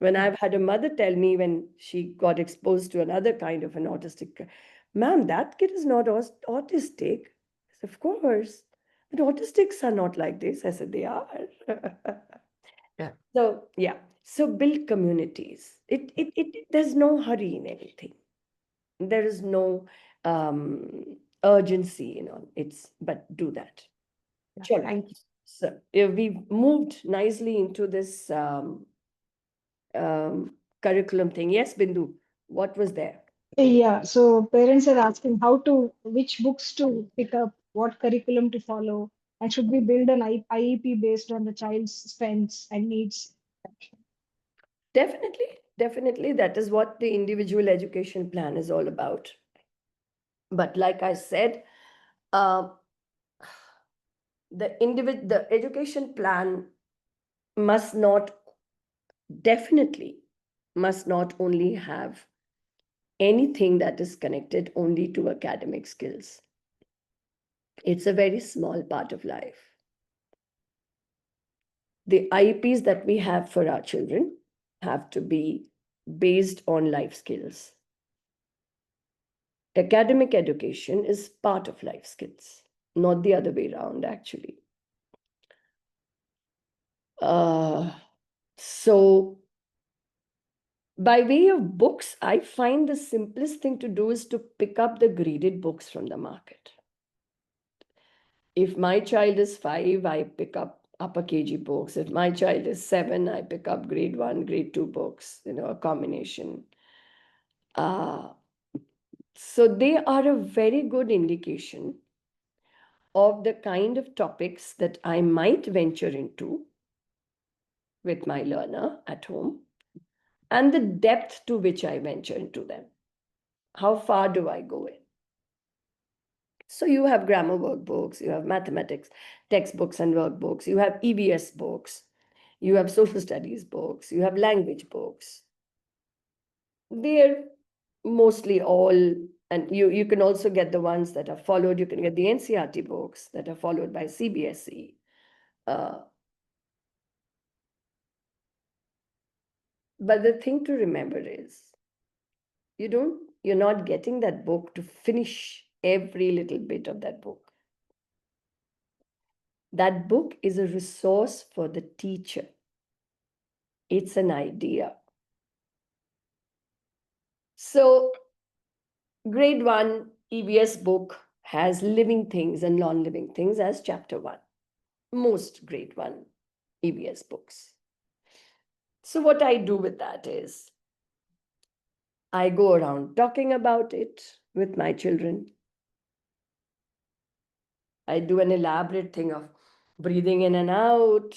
[SPEAKER 1] When I've had a mother tell me when she got exposed to another kind of an autistic, ma'am, that kid is not autistic. I said, of course, but autistics are not like this. I said, they are.
[SPEAKER 4] Yeah.
[SPEAKER 1] So yeah, so build communities. There's no hurry in anything. There is no urgency, but do that.
[SPEAKER 4] Yeah.
[SPEAKER 1] Sure.
[SPEAKER 4] Thank you.
[SPEAKER 1] So we've moved nicely into this curriculum thing. Yes, Bindu, what was there?
[SPEAKER 2] Yeah, so parents are asking which books to pick up, what curriculum to follow, and should we build an IEP based on the child's strengths and needs?
[SPEAKER 1] Definitely. Definitely, that is what the individual education plan is all about. But like I said, uh, the education plan must not, definitely must not only have anything that is connected only to academic skills. It's a very small part of life. The IEPs that we have for our children have to be based on life skills. Academic education is part of life skills, not the other way around, actually. So, by way of books, I find the simplest thing to do is to pick up the graded books from the market. If my child is 5, I pick up upper KG books. If my child is 7, I pick up grade 1, grade 2 books, a combination. So they are a very good indication of the kind of topics that I might venture into with my learner at home and the depth to which I venture into them. How far do I go in? So you have grammar workbooks, you have mathematics textbooks and workbooks, you have EVS books, you have social studies books, you have language books. They're mostly all, and you can also get the ones that are followed. You can get the NCERT books that are followed by CBSE. But the thing to remember is you're not getting that book to finish every little bit of that book. That book is a resource for the teacher. It's an idea. So grade 1 EVS book has living things and non-living things as chapter 1. Most grade 1 EVS books. So what I do with that is I go around talking about it with my children. I do an elaborate thing of breathing in and out,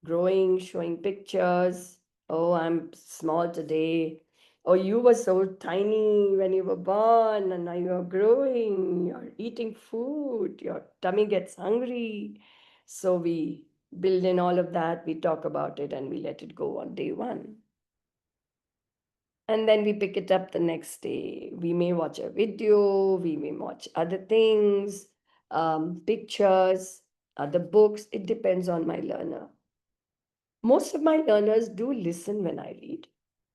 [SPEAKER 1] growing, showing pictures. Oh, I'm small today. Oh, you were so tiny when you were born and now you're growing, you're eating food, your tummy gets hungry. So we build in all of that, we talk about it, and we let it go on day 1. And then we pick it up the next day. We may watch a video, we may watch other things, pictures, other books. It depends on my learner. Most of my learners do listen when I read.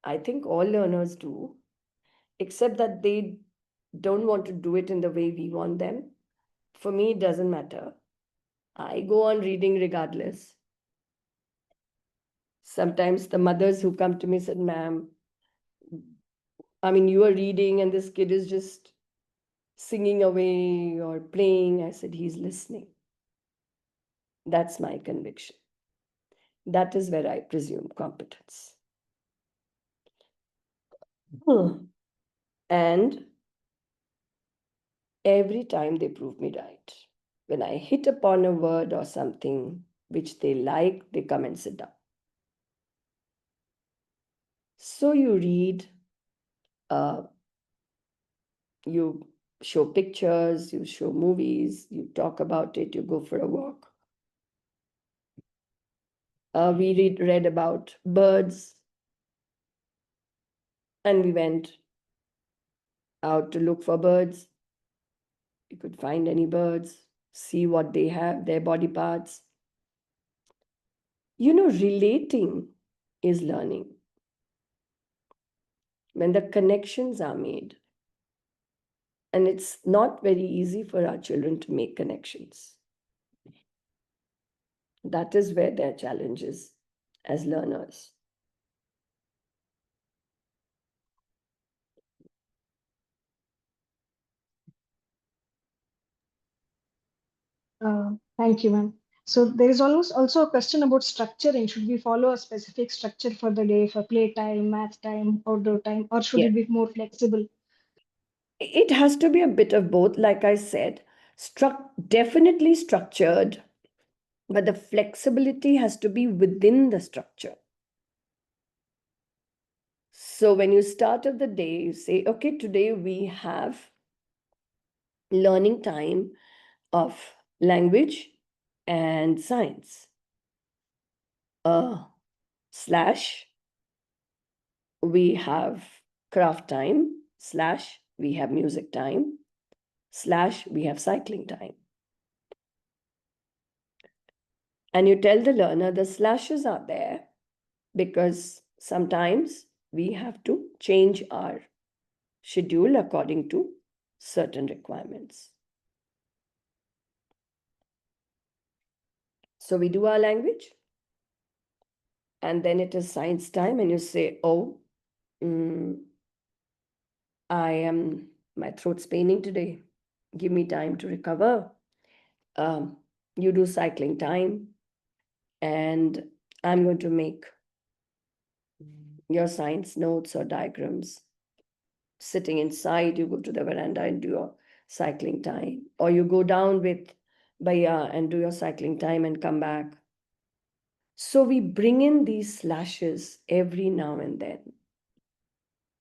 [SPEAKER 1] I think all learners do, except that they don't want to do it in the way we want them. For me, it doesn't matter. I go on reading regardless. Sometimes the mothers who come to me said, "Ma'am, I mean, you are reading and this kid is just singing away or playing." I said, "He's listening." That's my conviction. That is where I presume competence. And every time they prove me right. When I hit upon a word or something which they like, they come and sit down. So you read, you show pictures, you show movies, you talk about it, you go for a walk. We read about birds, and we went out to look for birds. You could find any birds, see what they have, their body parts. Relating is learning. When the connections are made, and it's not very easy for our children to make connections. That is where their challenge is as learners.
[SPEAKER 2] Thank you, ma'am. So there is also a question about structuring. Should we follow a specific structure for the day for playtime, math time, outdoor time, or should
[SPEAKER 1] Yes.
[SPEAKER 2] it be more flexible?
[SPEAKER 1] It has to be a bit of both, like I said, definitely structured, but the flexibility has to be within the structure. So when you start of the day, you say, okay, today we have learning time of language and science. Slash, we have craft time, slash, we have music time, slash, we have cycling time. And you tell the learner the slashes are there because sometimes we have to change our schedule according to certain requirements. So we do our language, and then it is science time, and you say, oh, my throat's paining today. Give me time to recover. You do cycling time, and I'm going to make your science notes or diagrams. Sitting inside, you go to the veranda and do your cycling time, or you go down with Bhaiya and do your cycling time and come back. So we bring in these slashes every now and then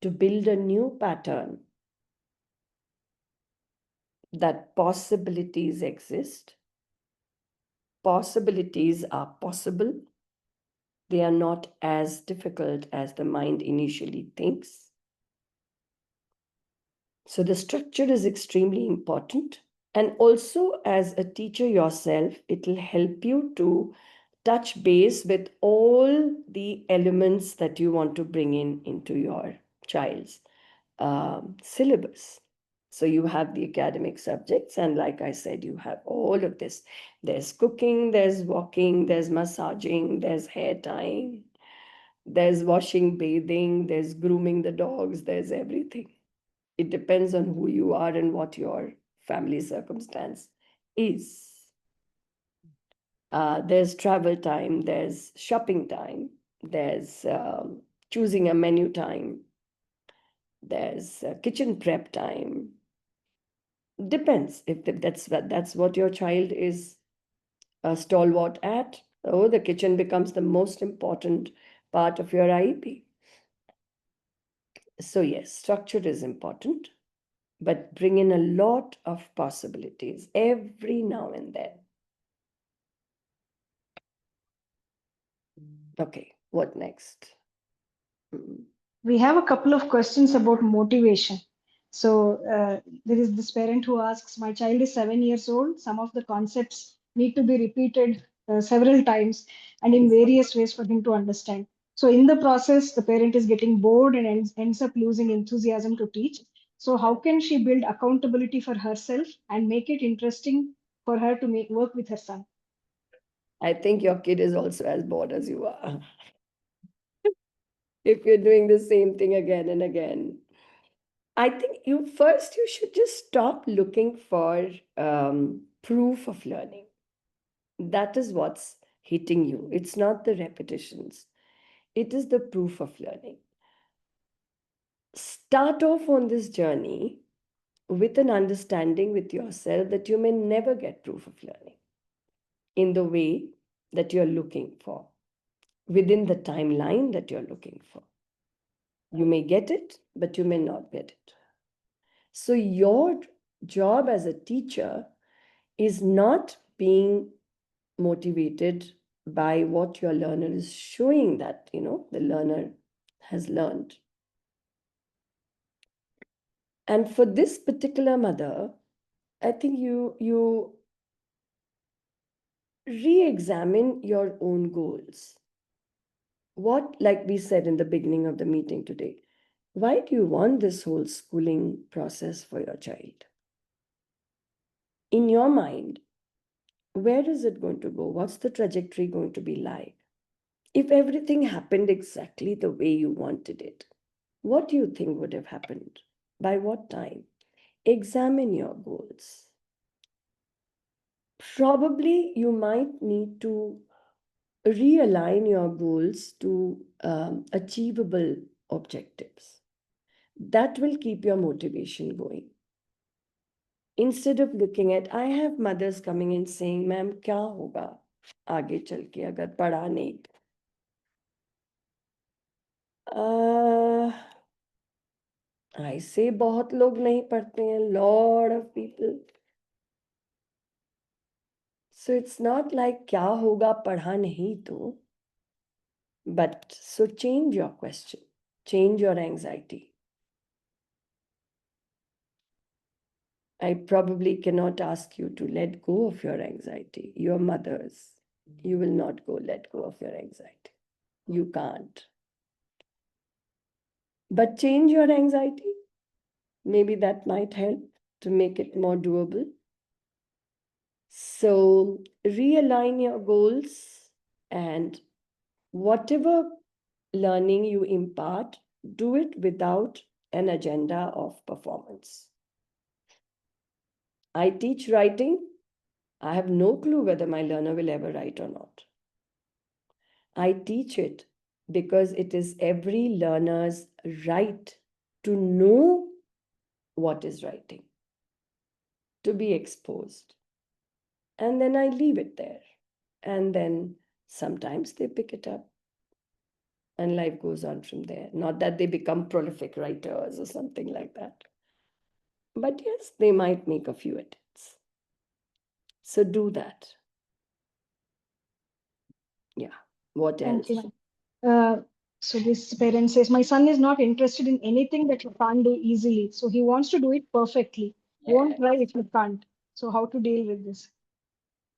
[SPEAKER 1] to build a new pattern that possibilities exist. Possibilities are possible. They are not as difficult as the mind initially thinks. So the structure is extremely important. And also, as a teacher yourself, it will help you to touch base with all the elements that you want to bring in into your child's syllabus. So you have the academic subjects, and like I said, you have all of this. There's cooking, there's walking, there's massaging, there's hair tying, there's washing, bathing, there's grooming the dogs, there's everything. It depends on who you are and what your family circumstance is. There's travel time, there's shopping time, there's choosing a menu time, there's kitchen prep time. Depends if that's what your child is a stalwart at. Oh, the kitchen becomes the most important part of your IEP. So yes, structure is important, but bring in a lot of possibilities every now and then. Okay, what next?
[SPEAKER 2] We have a couple of questions about motivation. So there is this parent who asks, my child is 7 years old. Some of the concepts need to be repeated several times and in various ways for him to understand. So in the process, the parent is getting bored and ends up losing enthusiasm to teach. So how can she build accountability for herself and make it interesting for her to work with her son?
[SPEAKER 1] I think your kid is also as bored as you are. If you're doing the same thing again and again. I think you should just stop looking for proof of learning. That is what's hitting you. It's not the repetitions. It is the proof of learning. Start off on this journey with an understanding with yourself that you may never get proof of learning in the way that you're looking for, within the timeline that you're looking for. You may get it, but you may not get it. So your job as a teacher is not being motivated by what your learner is showing that, the learner has learned. And for this particular mother, I think you re-examine your own goals. What, like we said in the beginning of the meeting today, why do you want this whole schooling process for your child? In your mind, where is it going to go? What's the trajectory going to be like? If everything happened exactly the way you wanted it, what do you think would have happened? By what time? Examine your goals. Probably you might need to realign your goals to achievable objectives. That will keep your motivation going. Instead of looking at, I have mothers coming in saying, ma'am, kya hoga aage chal ke agar padha nahi? I say बहुत लोग नहीं पढ़ते हैं, lot of people. So it's not like क्या होगा पढ़ा नहीं तो. But so change your question, change your anxiety. I probably cannot ask you to let go of your anxiety. Your mothers, you will not let go of your anxiety. You can't. But change your anxiety. Maybe that might help to make it more doable. So realign your goals, and whatever learning you impart, do it without an agenda of performance. I teach writing. I have no clue whether my learner will ever write or not. I teach it because it is every learner's right to know what is writing, to be exposed. And then I leave it there. And then sometimes they pick it up and life goes on from there. Not that they become prolific writers or something like that. But yes, they might make a few attempts. So do that. Yeah. What
[SPEAKER 2] Thank
[SPEAKER 1] else?
[SPEAKER 2] you. So this parent says, my son is not interested in anything that you can't do easily. So he wants to do it perfectly. Won't try if you can't. So how to deal with this?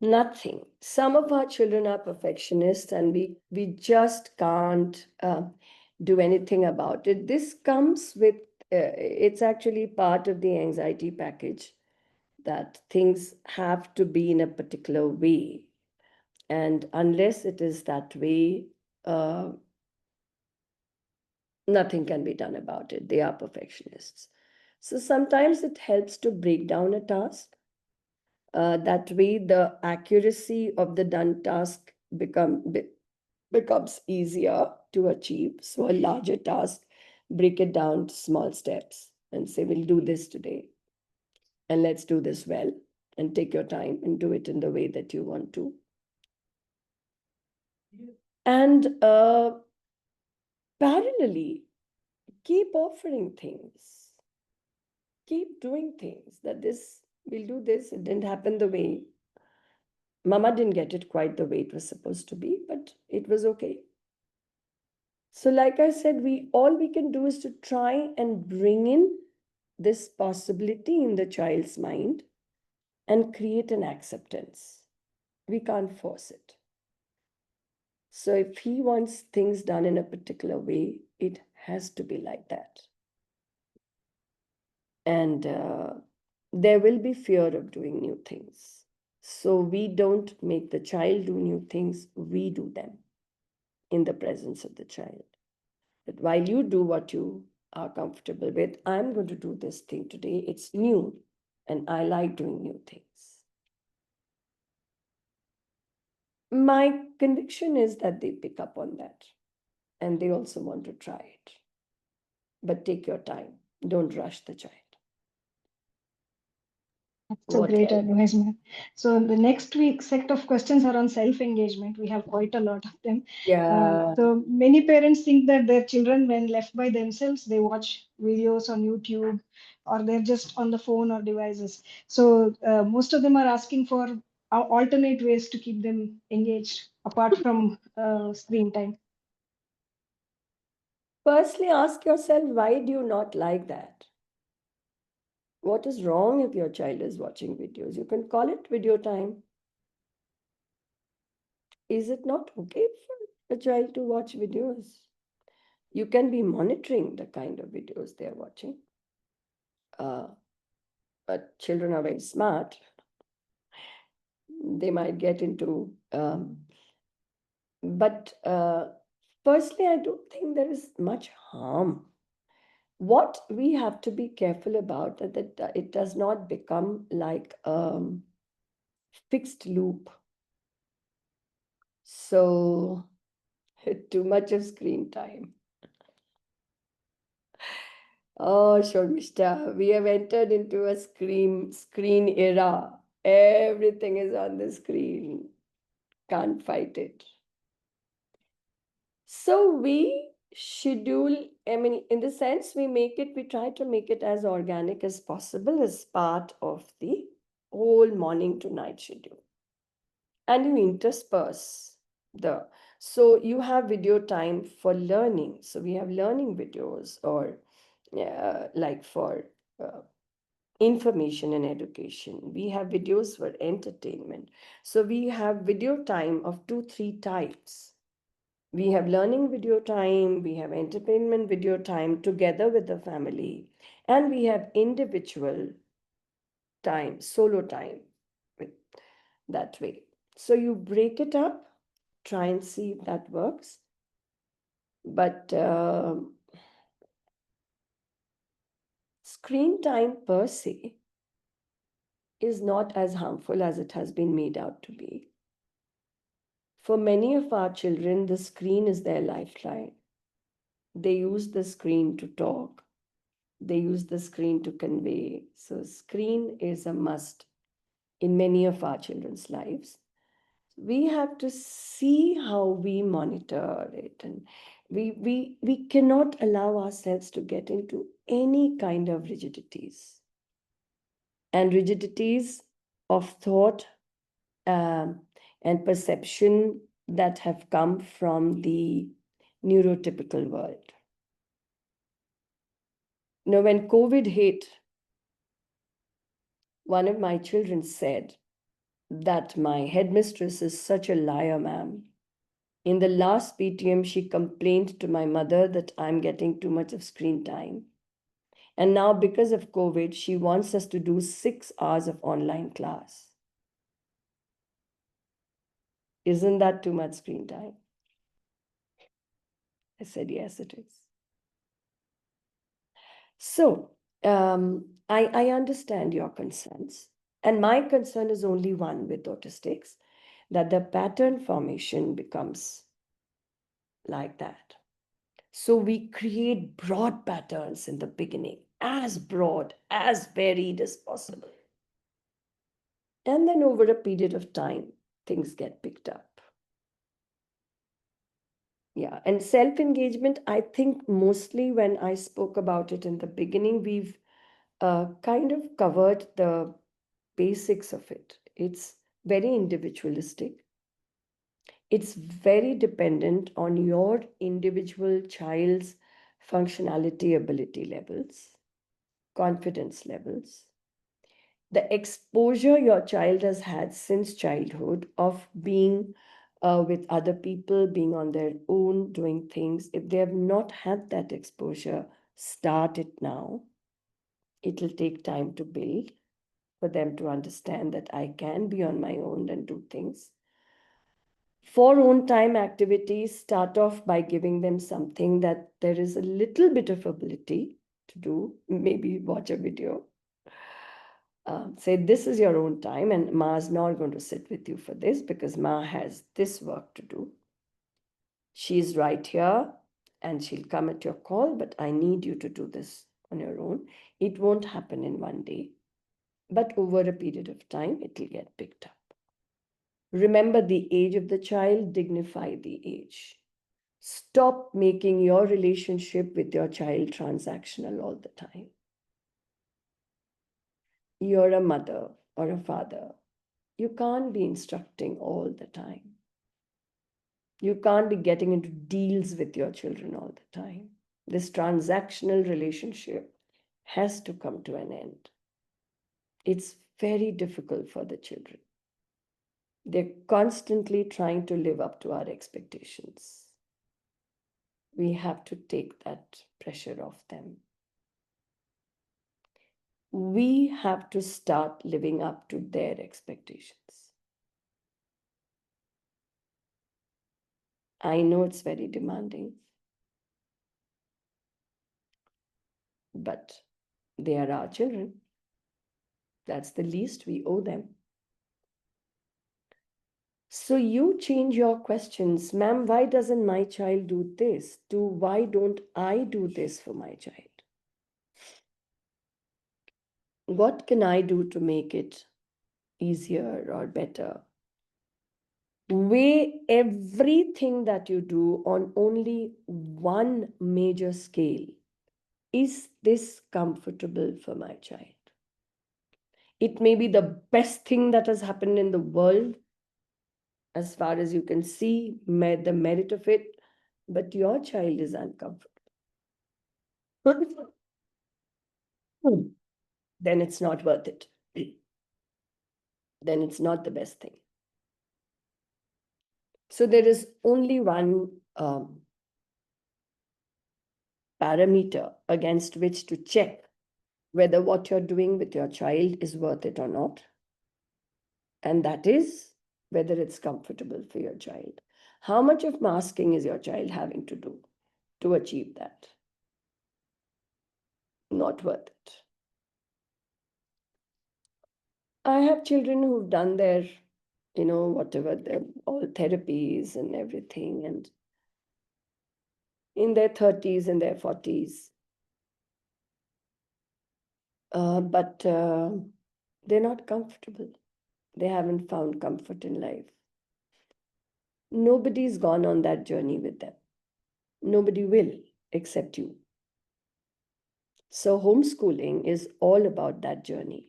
[SPEAKER 1] Nothing. Some of our children are perfectionists and we just can't do anything about it. This comes with, it's actually part of the anxiety package, that things have to be in a particular way. And unless it is that way, nothing can be done about it. They are perfectionists. So sometimes it helps to break down a task. That way, the accuracy of the done task becomes easier to achieve. So a larger task, break it down to small steps and say, we'll do this today. And let's do this well. And take your time and do it in the way that you want to. And parallelly, keep offering things. Keep doing things. That this, we'll do this. It didn't happen the way. Mama didn't get it quite the way it was supposed to be, but it was okay. So like I said, all we can do is to try and bring in this possibility in the child's mind and create an acceptance. We can't force it. So if he wants things done in a particular way, it has to be like that. And there will be fear of doing new things. So we don't make the child do new things, we do them in the presence of the child. That while you do what you are comfortable with, I'm going to do this thing today. It's new and I like doing new things. My conviction is that they pick up on that and they also want to try it. But take your time. Don't rush the child.
[SPEAKER 2] That's a great advice, ma'am. So the next week set of questions are on self-engagement. We have quite a lot of them.
[SPEAKER 1] Yeah.
[SPEAKER 2] So many parents think that their children, when left by themselves, they watch videos on YouTube or they're just on the phone or devices. So most of them are asking for alternate ways to keep them engaged apart from screen time.
[SPEAKER 1] Firstly, ask yourself, why do you not like that? What is wrong if your child is watching videos? You can call it video time. Is it not okay for a child to watch videos? You can be monitoring the kind of videos they're watching. But children are very smart. They might get into, but firstly, I don't think there is much harm. What we have to be careful about that it does not become like a fixed loop. So too much of screen time. Oh, Shormishta, we have entered into a screen era. Everything is on the screen. Can't fight it. So we schedule, I mean, in the sense we try to make it as organic as possible as part of the whole morning to night schedule. And you intersperse the, so you have video time for learning. So we have learning videos, or like for information and education. We have videos for entertainment. So we have video time of 2, 3 types. We have learning video time, we have entertainment video time together with the family, and we have individual time, solo time with that way. So you break it up, try and see if that works. But screen time per se is not as harmful as it has been made out to be. For many of our children, the screen is their lifeline. They use the screen to talk, they use the screen to convey. So, screen is a must in many of our children's lives. We have to see how we monitor it, and we cannot allow ourselves to get into any kind of rigidities. And rigidities of thought and perception that have come from the neurotypical world. Now, when COVID hit, one of my children said that my headmistress is such a liar, ma'am. In the last PTM, she complained to my mother that I'm getting too much of screen time. And now, because of COVID, she wants us to do 6 hours of online class. Isn't that too much screen time? I said, yes, it is. So, I understand your concerns. And my concern is only one with autistics, that the pattern formation becomes like that. So we create broad patterns in the beginning, as broad, as varied as possible. And then over a period of time, things get picked up. Yeah, and self-engagement, I think mostly when I spoke about it in the beginning, we've kind of covered the basics of it. It's very individualistic. It's very dependent on your individual child's functionality, ability levels, confidence levels, the exposure your child has had since childhood of being with other people, being on their own, doing things. If they have not had that exposure, start it now. It'll take time to build, for them to understand that I can be on my own and do things. For own time activities, start off by giving them something that there is a little bit of ability to do. Maybe watch a video. Say, this is your own time, and Ma's not going to sit with you for this because Ma has this work to do. She's right here and she'll come at your call, but I need you to do this on your own. It won't happen in one day, but over a period of time, it will get picked up. Remember the age of the child, dignify the age. Stop making your relationship with your child transactional all the time. You're a mother or a father. You can't be instructing all the time. You can't be getting into deals with your children all the time. This transactional relationship has to come to an end. It's very difficult for the children. They're constantly trying to live up to our expectations. We have to take that pressure off them. We have to start living up to their expectations. I know it's very demanding, but they are our children. That's the least we owe them. So you change your questions. Ma'am, why doesn't my child do this? Why don't I do this for my child? What can I do to make it easier or better? Weigh everything that you do on only one major scale. Is this comfortable for my child? It may be the best thing that has happened in the world, as far as you can see, the merit of it, but your child is uncomfortable. Then it's not worth it. Then it's not the best thing. So there is only one parameter against which to check whether what you're doing with your child is worth it or not. And that is whether it's comfortable for your child. How much of masking is your child having to do to achieve that? Not worth it. I have children who've done their, whatever, all therapies and everything, and in their 30s and their 40s. But they're not comfortable. They haven't found comfort in life. Nobody's gone on that journey with them. Nobody will except you. So homeschooling is all about that journey.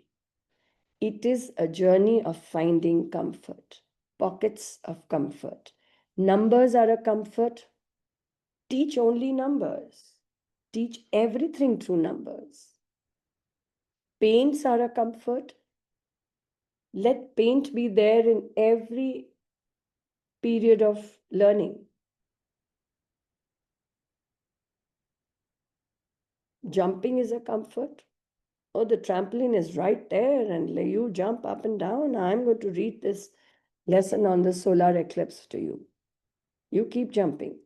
[SPEAKER 1] It is a journey of finding comfort, pockets of comfort. Numbers are a comfort. Teach only numbers. Teach everything through numbers. Paints are a comfort. Let paint be there in every period of learning. Jumping is a comfort. Oh, the trampoline is right there and you jump up and down. I'm going to read this lesson on the solar eclipse to you. You keep jumping.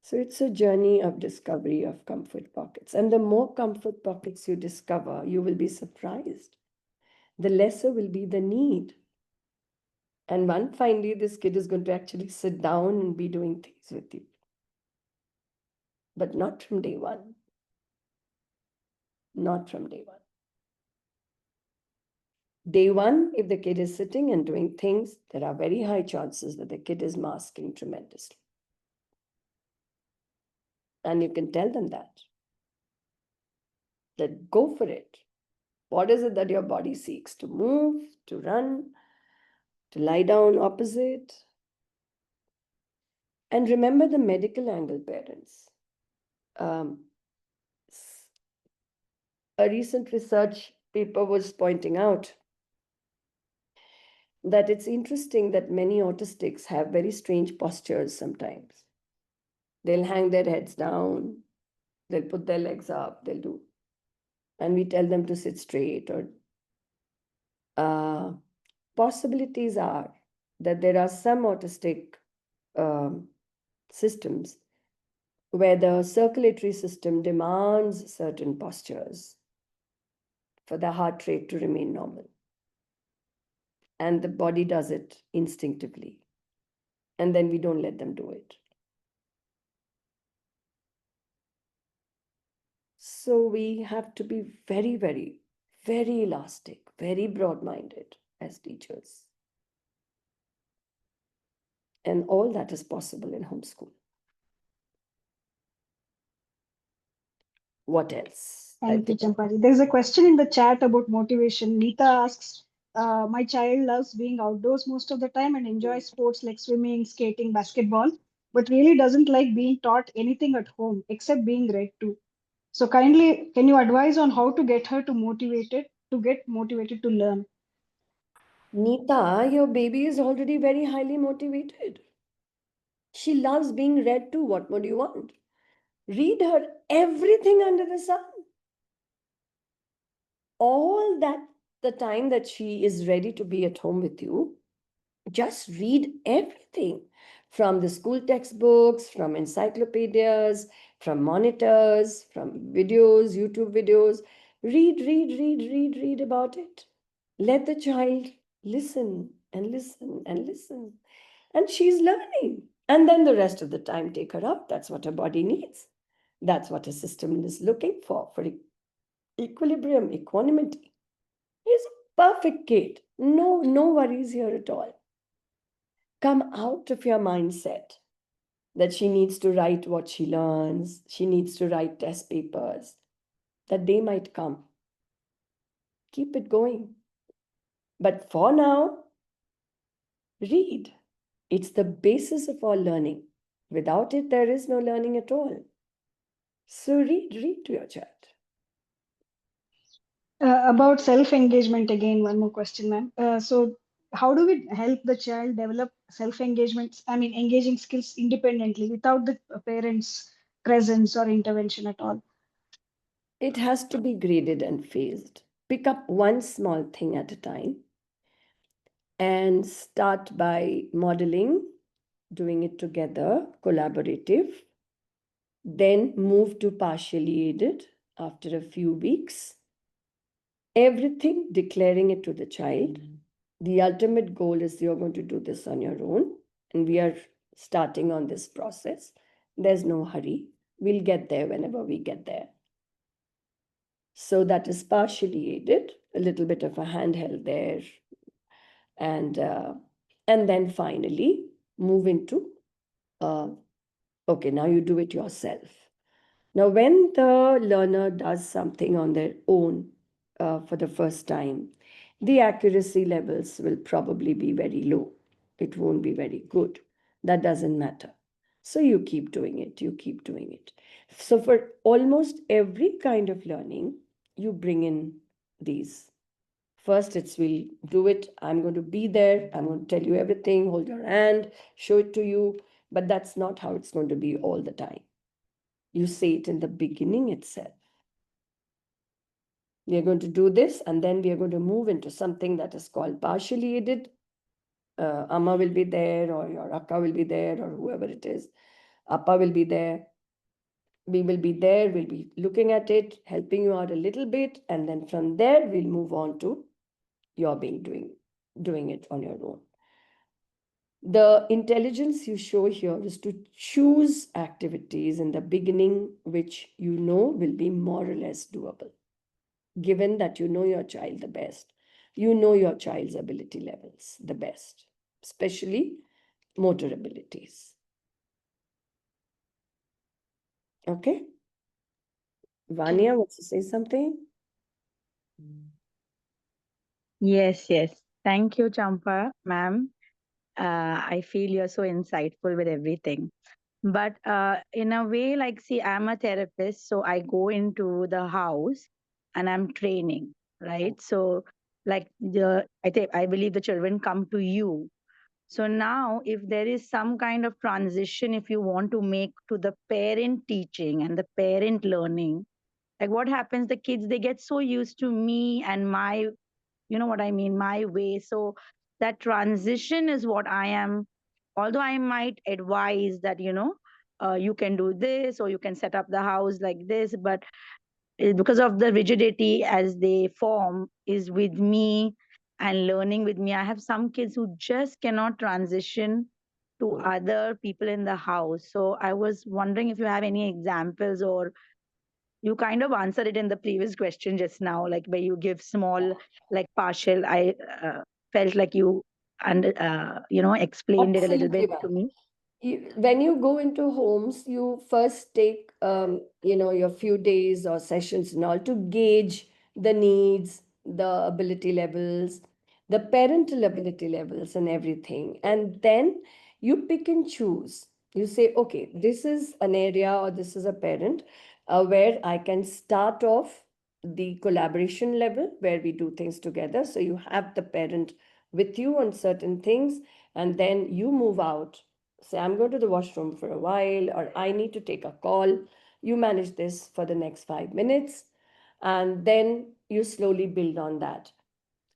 [SPEAKER 1] So it's a journey of discovery of comfort pockets. And the more comfort pockets you discover, you will be surprised. The lesser will be the need. And one finally, this kid is going to actually sit down and be doing things with you. But not from day one. Not from day one. Day one, if the kid is sitting and doing things, there are very high chances that the kid is masking tremendously. And you can tell them that go for it. What is it that your body seeks? To move, to run, to lie down opposite. And remember the medical angle, parents. A recent research paper was pointing out that it's interesting that many autistics have very strange postures sometimes. They'll hang their heads down, they'll put their legs up, they'll do. And we tell them to sit straight. Or possibilities are that there are some autistic systems where the circulatory system demands certain postures for the heart rate to remain normal. And the body does it instinctively. And then we don't let them do it. So we have to be very, very, very elastic, very broad-minded as teachers. And all that is possible in homeschool. What else?
[SPEAKER 2] Thank you, Champaji. There's a question in the chat about motivation. Neeta asks, my child loves being outdoors most of the time and enjoys sports like swimming, skating, basketball, but really doesn't like being taught anything at home except being read to. So kindly, can you advise on how to get her to get motivated to learn?
[SPEAKER 1] Neeta, your baby is already very highly motivated. She loves being read to. What more do you want? Read her everything under the sun. All that the time that she is ready to be at home with you, just read everything from the school textbooks, from encyclopedias, from monitors, from videos, YouTube videos. Read about it. Let the child listen and listen and listen. And she's learning. And then the rest of the time, take her out. That's what her body needs. That's what a system is looking for equilibrium, equanimity. He's a perfect kid. No worries here at all. Come out of your mindset that she needs to write what she learns, she needs to write test papers, that they might come. Keep it going. But for now, read. It's the basis of all learning. Without it, there is no learning at all. So read to your child.
[SPEAKER 2] About self-engagement, again, one more question, ma'am. So how do we help the child develop self-engagement, I mean, engaging skills independently without the parents' presence or intervention at all?
[SPEAKER 1] It has to be graded and phased. Pick up one small thing at a time and start by modeling, doing it together, collaborative. Then move to partially aided after a few weeks. Everything declaring it to the child. The ultimate goal is you're going to do this on your own, and we are starting on this process. There's no hurry. We'll get there whenever we get there. So that is partially aided, a little bit of a handheld there, and then finally move into okay, now you do it yourself. Now, when the learner does something on their own for the first time, the accuracy levels will probably be very low. It won't be very good. That doesn't matter. So you keep doing it, you keep doing it. So for almost every kind of learning, you bring in these. First, it's we'll do it. I'm going to be there. I'm going to tell you everything, hold your hand, show it to you. But that's not how it's going to be all the time. You say it in the beginning itself. We are going to do this, and then we are going to move into something that is called partially aided. Amma will be there, or your Akka will be there, or whoever it is. Appa will be there. We will be there. We'll be looking at it, helping you out a little bit, and then from there we'll move on to your doing it on your own. The intelligence you show here is to choose activities in the beginning which you know will be more or less doable, given that you know your child the best. You know your child's ability levels the best, especially motor abilities. Okay? Vanya wants to say something?
[SPEAKER 5] Yes, yes. Thank you, Champa, ma'am. I feel you're so insightful with everything. But in a way, like, see, I'm a therapist, so I go into the house and I'm training, right? So, like, I believe the children come to you. So now, if there is some kind of transition, if you want to make to the parent teaching and the parent learning, like what happens, the kids, they get so used to me and my, you know what I mean, my way. So that transition is what I am, although I might advise that, you can do this or you can set up the house like this, but because of the rigidity as they form is with me and learning with me, I have some kids who just cannot transition to other people in the house. So I was wondering if you have any examples, or you kind of answered it in the previous question just now, like where you give small, like partial. I felt like you and explained it a little
[SPEAKER 1] Absolutely,
[SPEAKER 5] bit
[SPEAKER 1] ma'am.
[SPEAKER 5] to me.
[SPEAKER 1] When you go into homes, you first take, your few days or sessions and all to gauge the needs, the ability levels, the parental ability levels, and everything. And then you pick and choose. You say, okay, this is an area or this is a parent where I can start off the collaboration level where we do things together. So you have the parent with you on certain things, and then you move out. Say, I'm going to the washroom for a while, or I need to take a call. You manage this for the next 5 minutes, and then you slowly build on that.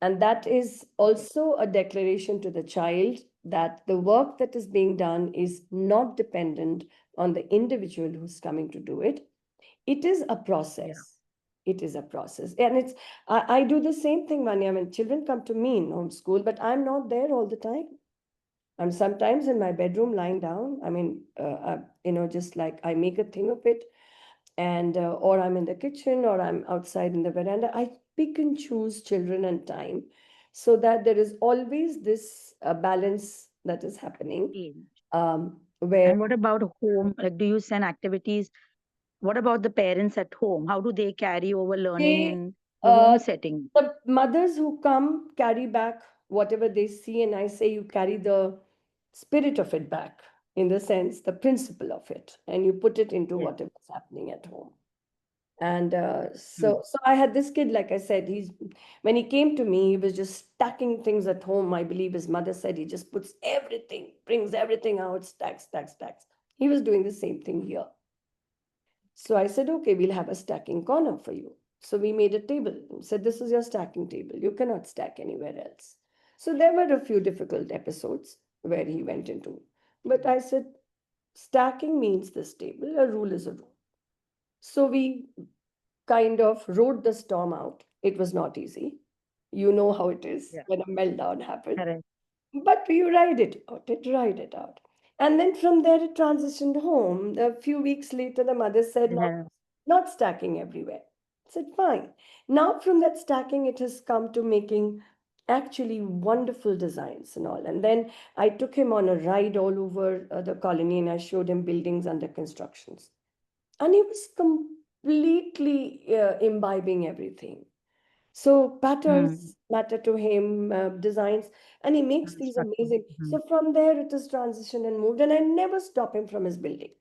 [SPEAKER 1] And that is also a declaration to the child that the work that is being done is not dependent on the individual who's coming to do it. It is a process. It is a process. And I do the same thing, Vanya, when children come to me in homeschool, but I'm not there all the time. I'm sometimes in my bedroom lying down. I mean, just like I make a thing of it, and or I'm in the kitchen or I'm outside in the veranda. I pick and choose children and time so that there is always this balance that is happening.
[SPEAKER 5] Change.
[SPEAKER 1] Where
[SPEAKER 5] And what about home? Like, do you send activities? What about the parents at home? How do they carry over learning
[SPEAKER 1] they,
[SPEAKER 5] in the home
[SPEAKER 1] uh,
[SPEAKER 5] setting?
[SPEAKER 1] the mothers who come carry back whatever they see, and I say you carry the spirit of it back, in the sense, the principle of it, and you put it into
[SPEAKER 5] Yeah.
[SPEAKER 1] whatever's happening at home. And
[SPEAKER 5] Mm.
[SPEAKER 1] so I had this kid, like I said, when he came to me, he was just stacking things at home. I believe his mother said he just puts everything, brings everything out, stacks, stacks, stacks. He was doing the same thing here. So I said, okay, we'll have a stacking corner for you. So we made a table and said, this is your stacking table. You cannot stack anywhere else. So there were a few difficult episodes where he went into. But I said, stacking means this table, a rule is a rule. So we kind of rode the storm out. It was not easy. You know how it is
[SPEAKER 5] Yeah.
[SPEAKER 1] when a meltdown happens.
[SPEAKER 5] Correct.
[SPEAKER 1] But you ride it out. And then from there, it transitioned home. A few weeks later, the mother said, now,
[SPEAKER 5] Yeah.
[SPEAKER 1] not stacking everywhere. I said, fine. Now, from that stacking, it has come to making actually wonderful designs and all. And then I took him on a ride all over the colony, and I showed him buildings under constructions. And he was completely imbibing everything. So
[SPEAKER 5] Mm.
[SPEAKER 1] patterns matter to him, designs, and he makes these
[SPEAKER 5] Construction.
[SPEAKER 1] amazing. So from there, it has transitioned and moved, and I never stop him from his building.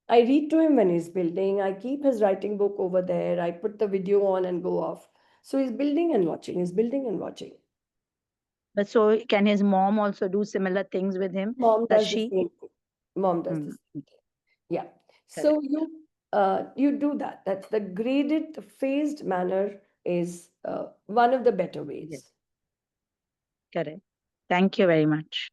[SPEAKER 1] I read to him when he's building. I keep his writing book over there. I put the video on and go off. So he's building and watching. He's building and watching.
[SPEAKER 5] But so can his mom also do similar things with him?
[SPEAKER 1] Mom
[SPEAKER 5] Does
[SPEAKER 1] does the
[SPEAKER 5] she?
[SPEAKER 1] same thing. Mom does the
[SPEAKER 5] Mm.
[SPEAKER 1] same thing. Yeah.
[SPEAKER 5] Correct.
[SPEAKER 1] So you do that. That's the graded, phased manner is one of the better
[SPEAKER 5] Yes.
[SPEAKER 1] ways.
[SPEAKER 5] Correct. Thank you very much.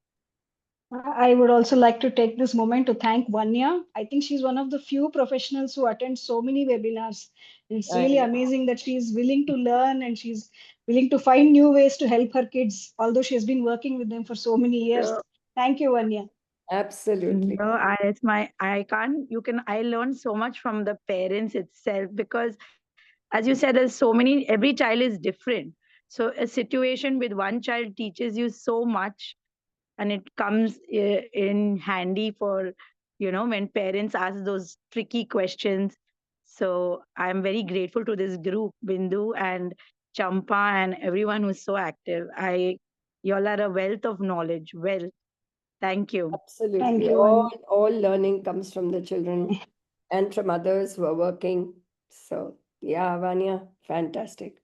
[SPEAKER 2] I would also like to take this moment to thank Vanya. I think she's one of the few professionals who attend so many webinars. It's
[SPEAKER 1] I
[SPEAKER 2] really
[SPEAKER 1] know.
[SPEAKER 2] amazing that she's willing to learn and she's willing to find new ways to help her kids, although she has been working with them for so many years.
[SPEAKER 5] So
[SPEAKER 2] Thank you, Vanya.
[SPEAKER 1] Absolutely.
[SPEAKER 5] no, I can't, you can, I learned so much from the parents itself because as you said, there's so many, every child is different. So a situation with one child teaches you so much, and it comes in handy for, when parents ask those tricky questions. So I'm very grateful to this group, Bindu and Champa and everyone who's so active. Y'all are a wealth of knowledge. Well, thank you.
[SPEAKER 2] Thank
[SPEAKER 1] Absolutely.
[SPEAKER 2] you, Vanya.
[SPEAKER 1] All learning comes from the children and from others who are working. So yeah, Vanya, fantastic.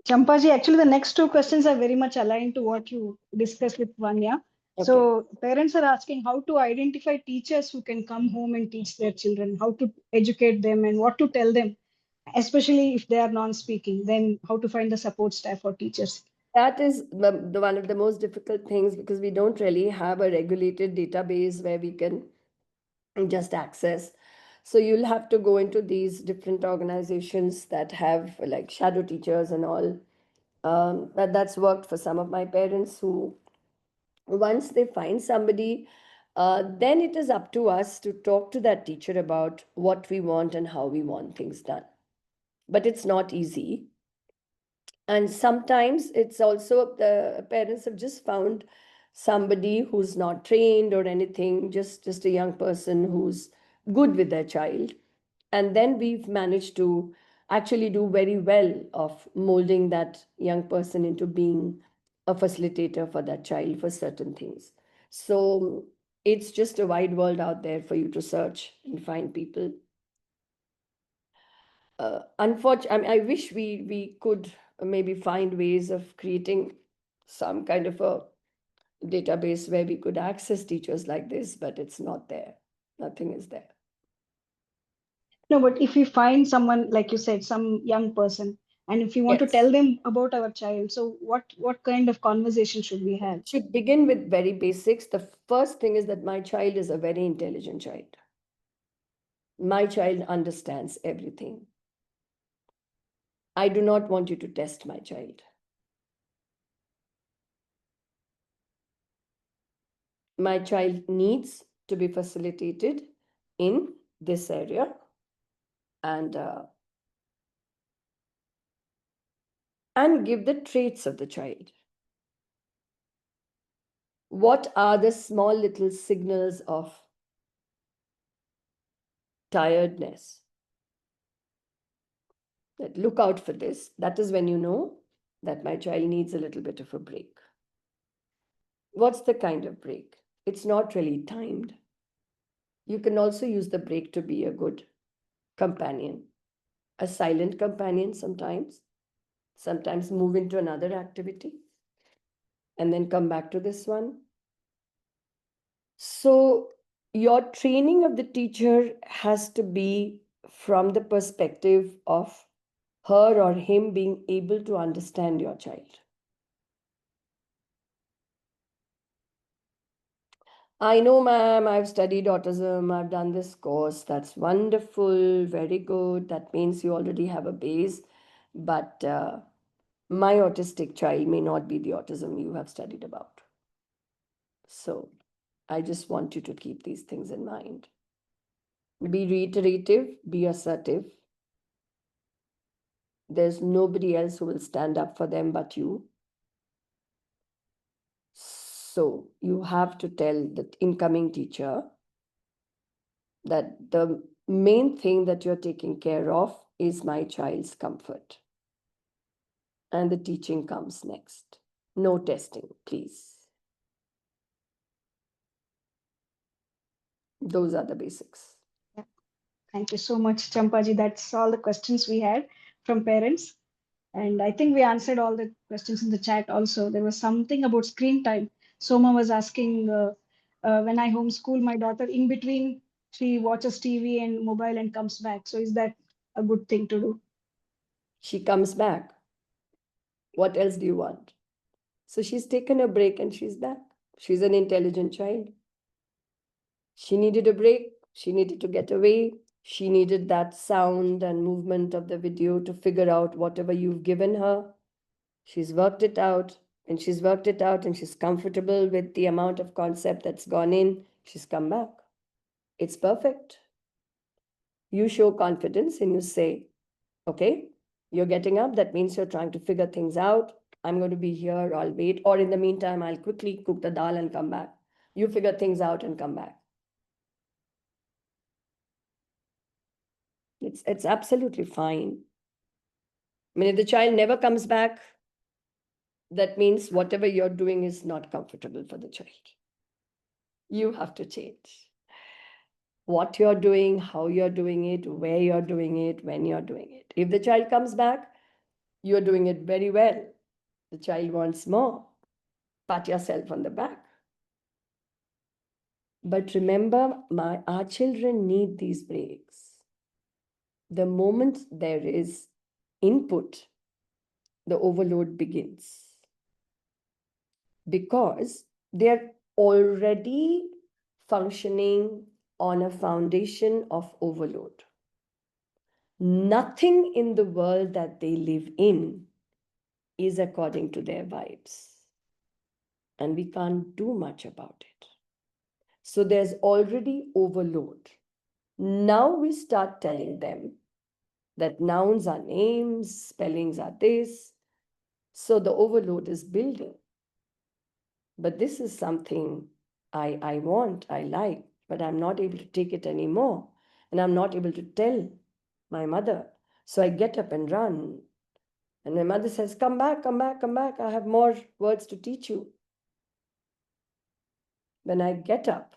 [SPEAKER 2] Champaji, actually, the next two questions are very much aligned to what you discussed with Vanya.
[SPEAKER 1] Okay.
[SPEAKER 2] So, parents are asking how to identify teachers who can come home and teach their children, how to educate them, and what to tell them, especially if they are non-speaking. Then, how to find the support staff or teachers.
[SPEAKER 1] That is the one of the most difficult things, because we don't really have a regulated database where we can just access. So you'll have to go into these different organizations that have like shadow teachers and all. That's worked for some of my parents who, once they find somebody, then it is up to us to talk to that teacher about what we want and how we want things done. But it's not easy. And sometimes it's also the parents have just found somebody who's not trained or anything, just a young person who's good with their child. And then we've managed to actually do very well of molding that young person into being a facilitator for that child for certain things. So it's just a wide world out there for you to search and find people. Unfortunately, I mean, I wish we could maybe find ways of creating some kind of a database where we could access teachers like this, but it's not there. Nothing is there.
[SPEAKER 2] No, but if we find someone, like you said, some young person, and if we want to
[SPEAKER 1] Yes.
[SPEAKER 2] tell them about our child, so what kind of conversation should we have?
[SPEAKER 1] Should begin with very basics. The first thing is that my child is a very intelligent child. My child understands everything. I do not want you to test my child. My child needs to be facilitated in this area, and give the traits of the child. What are the small little signals of tiredness? That look out for this. That is when you know that my child needs a little bit of a break. What's the kind of break? It's not really timed. You can also use the break to be a good companion, a silent companion sometimes move into another activity, and then come back to this one. So, your training of the teacher has to be from the perspective of her or him being able to understand your child. I know, ma'am, I've studied autism, I've done this course. That's wonderful, very good. That means you already have a base. But my autistic child may not be the autism you have studied about. So I just want you to keep these things in mind. Be reiterative, be assertive. There's nobody else who will stand up for them but you. So you have to tell the incoming teacher that the main thing that you're taking care of is my child's comfort. And the teaching comes next. No testing, please. Those are the basics.
[SPEAKER 2] Thank you so much, Champaji. That's all the questions we had from parents. And I think we answered all the questions in the chat also. There was something about screen time. Soma was asking when I homeschool my daughter, in between, she watches TV and mobile and comes back. So is that a good thing to do?
[SPEAKER 1] She comes back. What else do you want? So she's taken a break and she's back. She's an intelligent child. She needed a break. She needed to get away. She needed that sound and movement of the video to figure out whatever you've given her. She's worked it out, and she's worked it out, and she's comfortable with the amount of concept that's gone in. She's come back. It's perfect. You show confidence and you say, okay, you're getting up. That means you're trying to figure things out. I'm going to be here. I'll wait. Or in the meantime, I'll quickly cook the dal and come back. You figure things out and come back. It's absolutely fine. I mean, if the child never comes back, that means whatever you're doing is not comfortable for the child. You have to change what you're doing, how you're doing it, where you're doing it, when you're doing it. If the child comes back, you're doing it very well. The child wants more. Pat yourself on the back. But remember, our children need these breaks. The moment there is input, the overload begins. Because they're already functioning on a foundation of overload. Nothing in the world that they live in is according to their vibes. And we can't do much about it. So there's already overload. Now we start telling them that nouns are names, spellings are this. So the overload is building. But this is something I want, I like, but I'm not able to take it anymore. And I'm not able to tell my mother. So I get up and run. And my mother says, come back, come back, come back. I have more words to teach you. When I get up,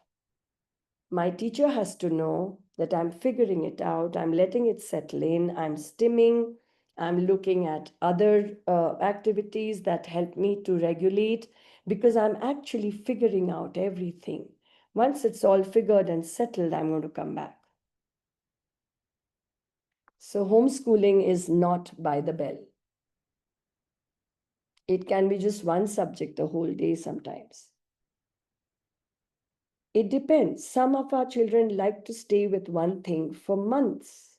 [SPEAKER 1] my teacher has to know that I'm figuring it out. I'm letting it settle in. I'm stimming. I'm looking at other activities that help me to regulate because I'm actually figuring out everything. Once it's all figured and settled, I'm going to come back. So homeschooling is not by the bell. It can be just one subject the whole day sometimes. It depends. Some of our children like to stay with one thing for months.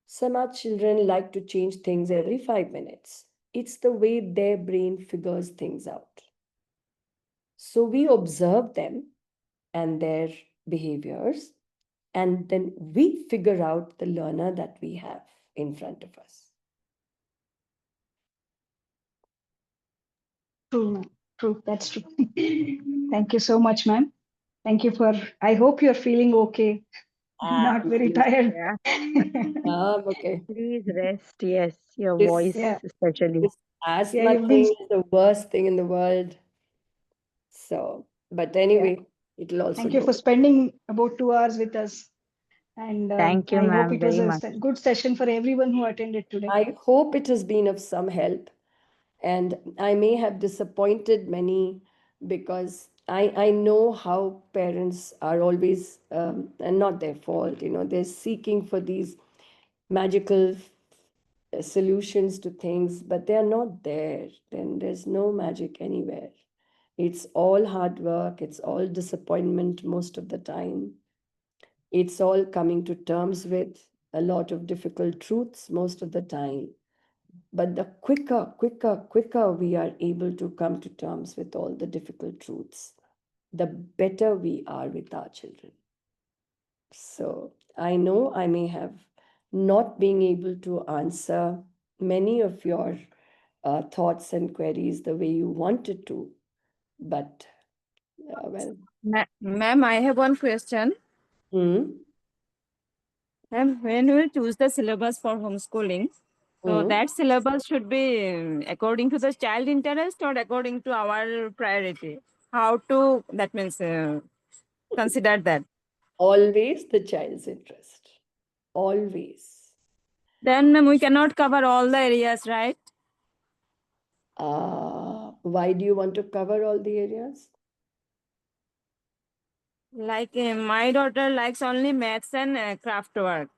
[SPEAKER 1] Some of our children like to change things every 5 minutes. It's the way their brain figures things out. So we observe them and their behaviors, and then we figure out the learner that we have in front of us.
[SPEAKER 2] True, True. That's true. Thank you so much, ma'am. Thank you for, I hope you're feeling okay. Not very tired.
[SPEAKER 5] Yeah.
[SPEAKER 1] Okay.
[SPEAKER 5] Please rest. Yes, your
[SPEAKER 1] This,
[SPEAKER 5] voice
[SPEAKER 2] Yeah.
[SPEAKER 5] especially.
[SPEAKER 1] this
[SPEAKER 2] Yeah,
[SPEAKER 1] asthma
[SPEAKER 2] you've been,
[SPEAKER 1] thing is the worst thing in the world. So, but
[SPEAKER 2] yeah.
[SPEAKER 1] anyway, it'll also
[SPEAKER 2] Thank you
[SPEAKER 1] go.
[SPEAKER 2] for spending about 2 hours with us. And
[SPEAKER 5] Thank you,
[SPEAKER 2] I hope
[SPEAKER 5] ma'am,
[SPEAKER 2] it was
[SPEAKER 5] very
[SPEAKER 2] a
[SPEAKER 5] much.
[SPEAKER 2] good session for everyone who attended today.
[SPEAKER 1] I hope it has been of some help. And I may have disappointed many because I know how parents are always, and not their fault, they're seeking for these magical solutions to things, but they're not there. Then there's no magic anywhere. It's all hard work, it's all disappointment most of the time. It's all coming to terms with a lot of difficult truths most of the time. But the quicker we are able to come to terms with all the difficult truths, the better we are with our children. So I know I may have not been able to answer many of your thoughts and queries the way you wanted to, but well,
[SPEAKER 6] Ma'am, I have one question.
[SPEAKER 1] mm,
[SPEAKER 6] Ma'am, when we choose the syllabus for homeschooling, so
[SPEAKER 1] mm.
[SPEAKER 6] that syllabus should be according to the child interest or according to our priority. How to, that means, consider that.
[SPEAKER 1] Always the child's interest. Always.
[SPEAKER 6] Then ma'am, we cannot cover all the areas, right?
[SPEAKER 1] Why do you want to cover all the areas?
[SPEAKER 6] Like my daughter likes only maths and craft work.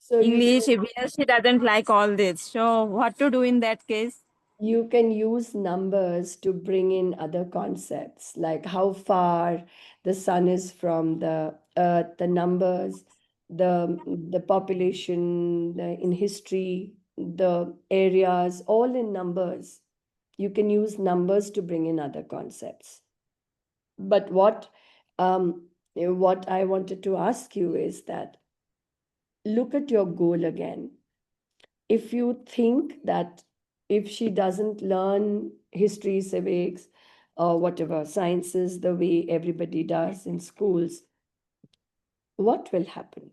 [SPEAKER 1] So
[SPEAKER 6] English, EVS, she doesn't like all this. So what to do in that case?
[SPEAKER 1] you can use numbers to bring in other concepts like how far the sun is from the earth, the numbers, the population, in history, the areas, all in numbers. You can use numbers to bring in other concepts. But what I wanted to ask you is that look at your goal again. If you think that if she doesn't learn history, civics, or whatever sciences the way everybody does in schools, what will happen?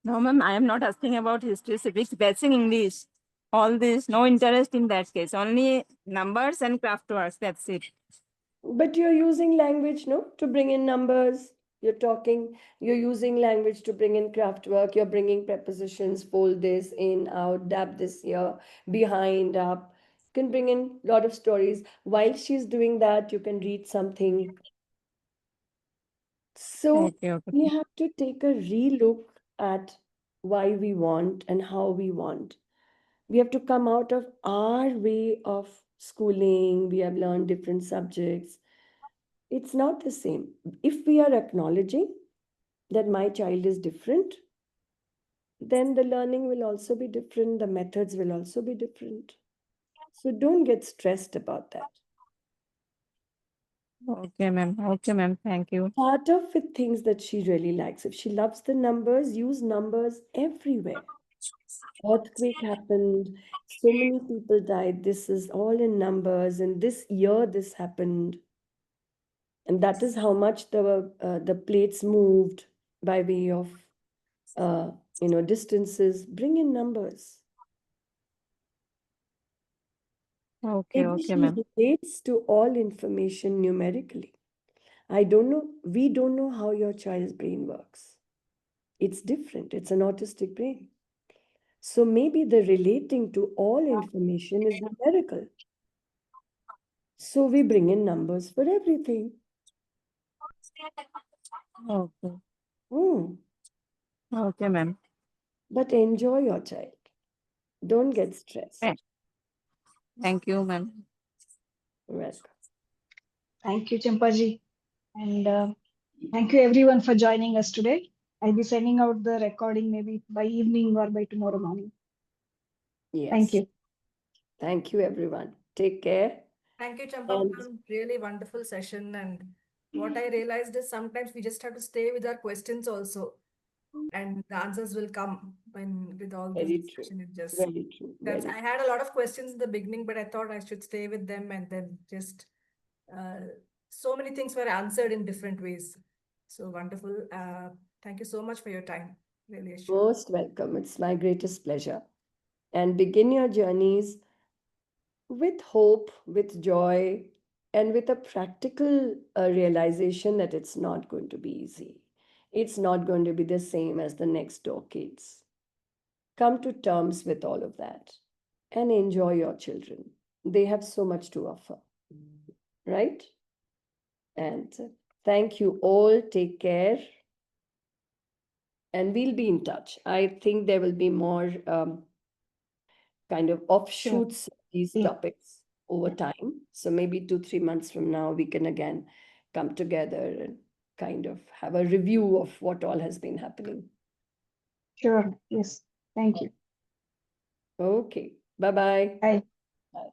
[SPEAKER 6] No, ma'am, I am not asking about history, civics, basic English. All this, no interest in that case. Only numbers and craft works. That's it.
[SPEAKER 1] But you're using language, no, to bring in numbers. You're talking, you're using language to bring in craft work. You're bringing prepositions, fold this in, out, dab this here, behind, up. You can bring in a lot of stories. While she's doing that, you can read something. So
[SPEAKER 6] Okay, okay.
[SPEAKER 1] we have to take a relook at why we want and how we want. We have to come out of our way of schooling. We have learned different subjects. It's not the same. If we are acknowledging that my child is different, then the learning will also be different, the methods will also be different. So don't get stressed about that.
[SPEAKER 6] Okay, ma'am. Okay, ma'am. Thank you.
[SPEAKER 1] Start off with things that she really likes. If she loves the numbers, use numbers everywhere. Earthquake happened, so many people died. This is all in numbers, and this year this happened. And that is how much the plates moved by way of distances. Bring in numbers.
[SPEAKER 6] Okay,
[SPEAKER 1] Maybe
[SPEAKER 6] okay,
[SPEAKER 1] she
[SPEAKER 6] ma'am.
[SPEAKER 1] relates to all information numerically. I don't know. We don't know how your child's brain works. It's different. It's an autistic brain. So maybe the relating to all information is numerical. So we bring in numbers for everything.
[SPEAKER 6] Okay.
[SPEAKER 1] Hmm.
[SPEAKER 6] Okay, ma'am.
[SPEAKER 1] But enjoy your child. Don't get stressed.
[SPEAKER 6] Thank you, ma'am.
[SPEAKER 1] Welcome.
[SPEAKER 2] Thank you, Champaji. And thank you everyone for joining us today. I'll be sending out the recording maybe by evening or by tomorrow morning. Thank
[SPEAKER 1] Yes.
[SPEAKER 2] you.
[SPEAKER 1] Thank you, everyone. Take care.
[SPEAKER 7] Thank you, Champa.
[SPEAKER 1] And
[SPEAKER 7] Really wonderful session. And what I realized is sometimes we just have to stay with our questions also. and the answers will come when with all this
[SPEAKER 1] Very true.
[SPEAKER 7] discussion. It just
[SPEAKER 1] Very true.
[SPEAKER 7] that's
[SPEAKER 1] Very
[SPEAKER 7] I had a lot of questions in the beginning, but I thought I should stay with them and then just uh, so many things were answered in different ways. So wonderful. Thank you so much for your time. Really, Ashu.
[SPEAKER 1] most welcome. It's my greatest pleasure. And begin your journeys with hope, with joy, and with a practical realization that it's not going to be easy. It's not going to be the same as the next door kids. Come to terms with all of that and enjoy your children. They have so much to offer, right? And thank you all. Take care. And we'll be in touch. I think there will be more kind of offshoots of these
[SPEAKER 2] Yeah.
[SPEAKER 1] topics over time. So maybe 2-3 months from now, we can again come together and kind of have a review of what all has been happening.
[SPEAKER 2] Sure. Yes. Thank you.
[SPEAKER 1] Okay. Bye-bye.
[SPEAKER 2] Bye.